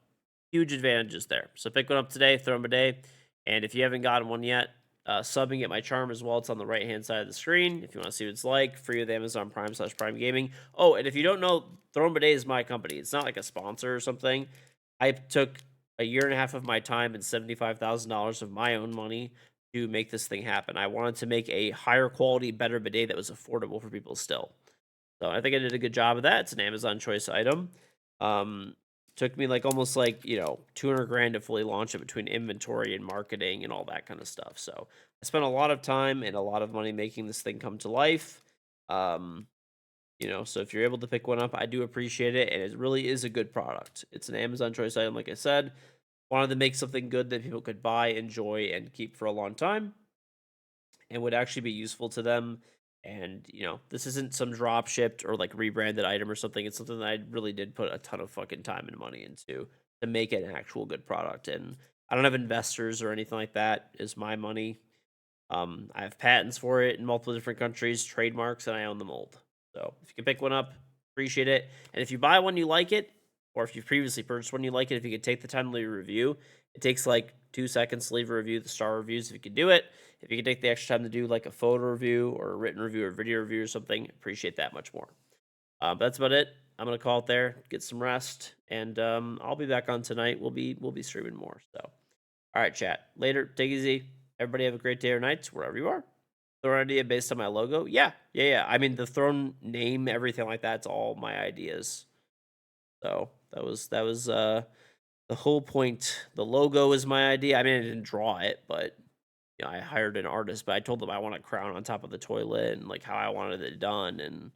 huge advantages there. So pick one up today, throw them a day, and if you haven't gotten one yet, subbing at my charm as well. It's on the right hand side of the screen if you want to see what it's like. Free with Amazon Prime/Prime Gaming. Oh, and if you don't know, Throne Bidet is my company. It's not like a sponsor or something. I took a year and a half of my time and $75,000 of my own money to make this thing happen. I wanted to make a higher quality, better bidet that was affordable for people still. So I think I did a good job of that. It's an Amazon choice item. Took me almost 200 grand to fully launch it between inventory and marketing and all that kind of stuff. So I spent a lot of time and a lot of money making this thing come to life. So if you're able to pick one up, I do appreciate it. And it really is a good product. It's an Amazon choice item. Like I said, wanted to make something good that people could buy, enjoy, and keep for a long time and would actually be useful to them. And, this isn't some drop shipped or rebranded item or something. It's something that I really did put a ton of fucking time and money into to make it an actual good product. And I don't have investors or anything like that. It's my money. I have patents for it in multiple different countries, trademarks, and I own the mold. So if you can pick one up, appreciate it. And if you buy one, you like it, or if you've previously purchased one, you like it, if you could take the time to leave a review, it takes like 2 seconds to leave a review, the star reviews, if you could do it. If you could take the extra time to do like a photo review or a written review or video review or something, appreciate that much more. But that's about it. I'm gonna call it there, get some rest, and I'll be back on tonight. We'll be streaming more. So, all right, chat. Later. Take it easy. Everybody have a great day or night wherever you are. Throne idea based on my logo. Yeah. I mean, the throne name, everything like that's all my ideas. So that was the whole point. The logo is my idea. I mean, I didn't draw it, but I hired an artist. But I told them I want a crown on top of the toilet and like how I wanted it done and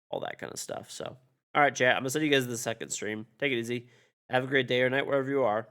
all that kind of stuff. So, all right, chat. I'm gonna send you guys to the second stream. Take it easy. Have a great day or night wherever you are.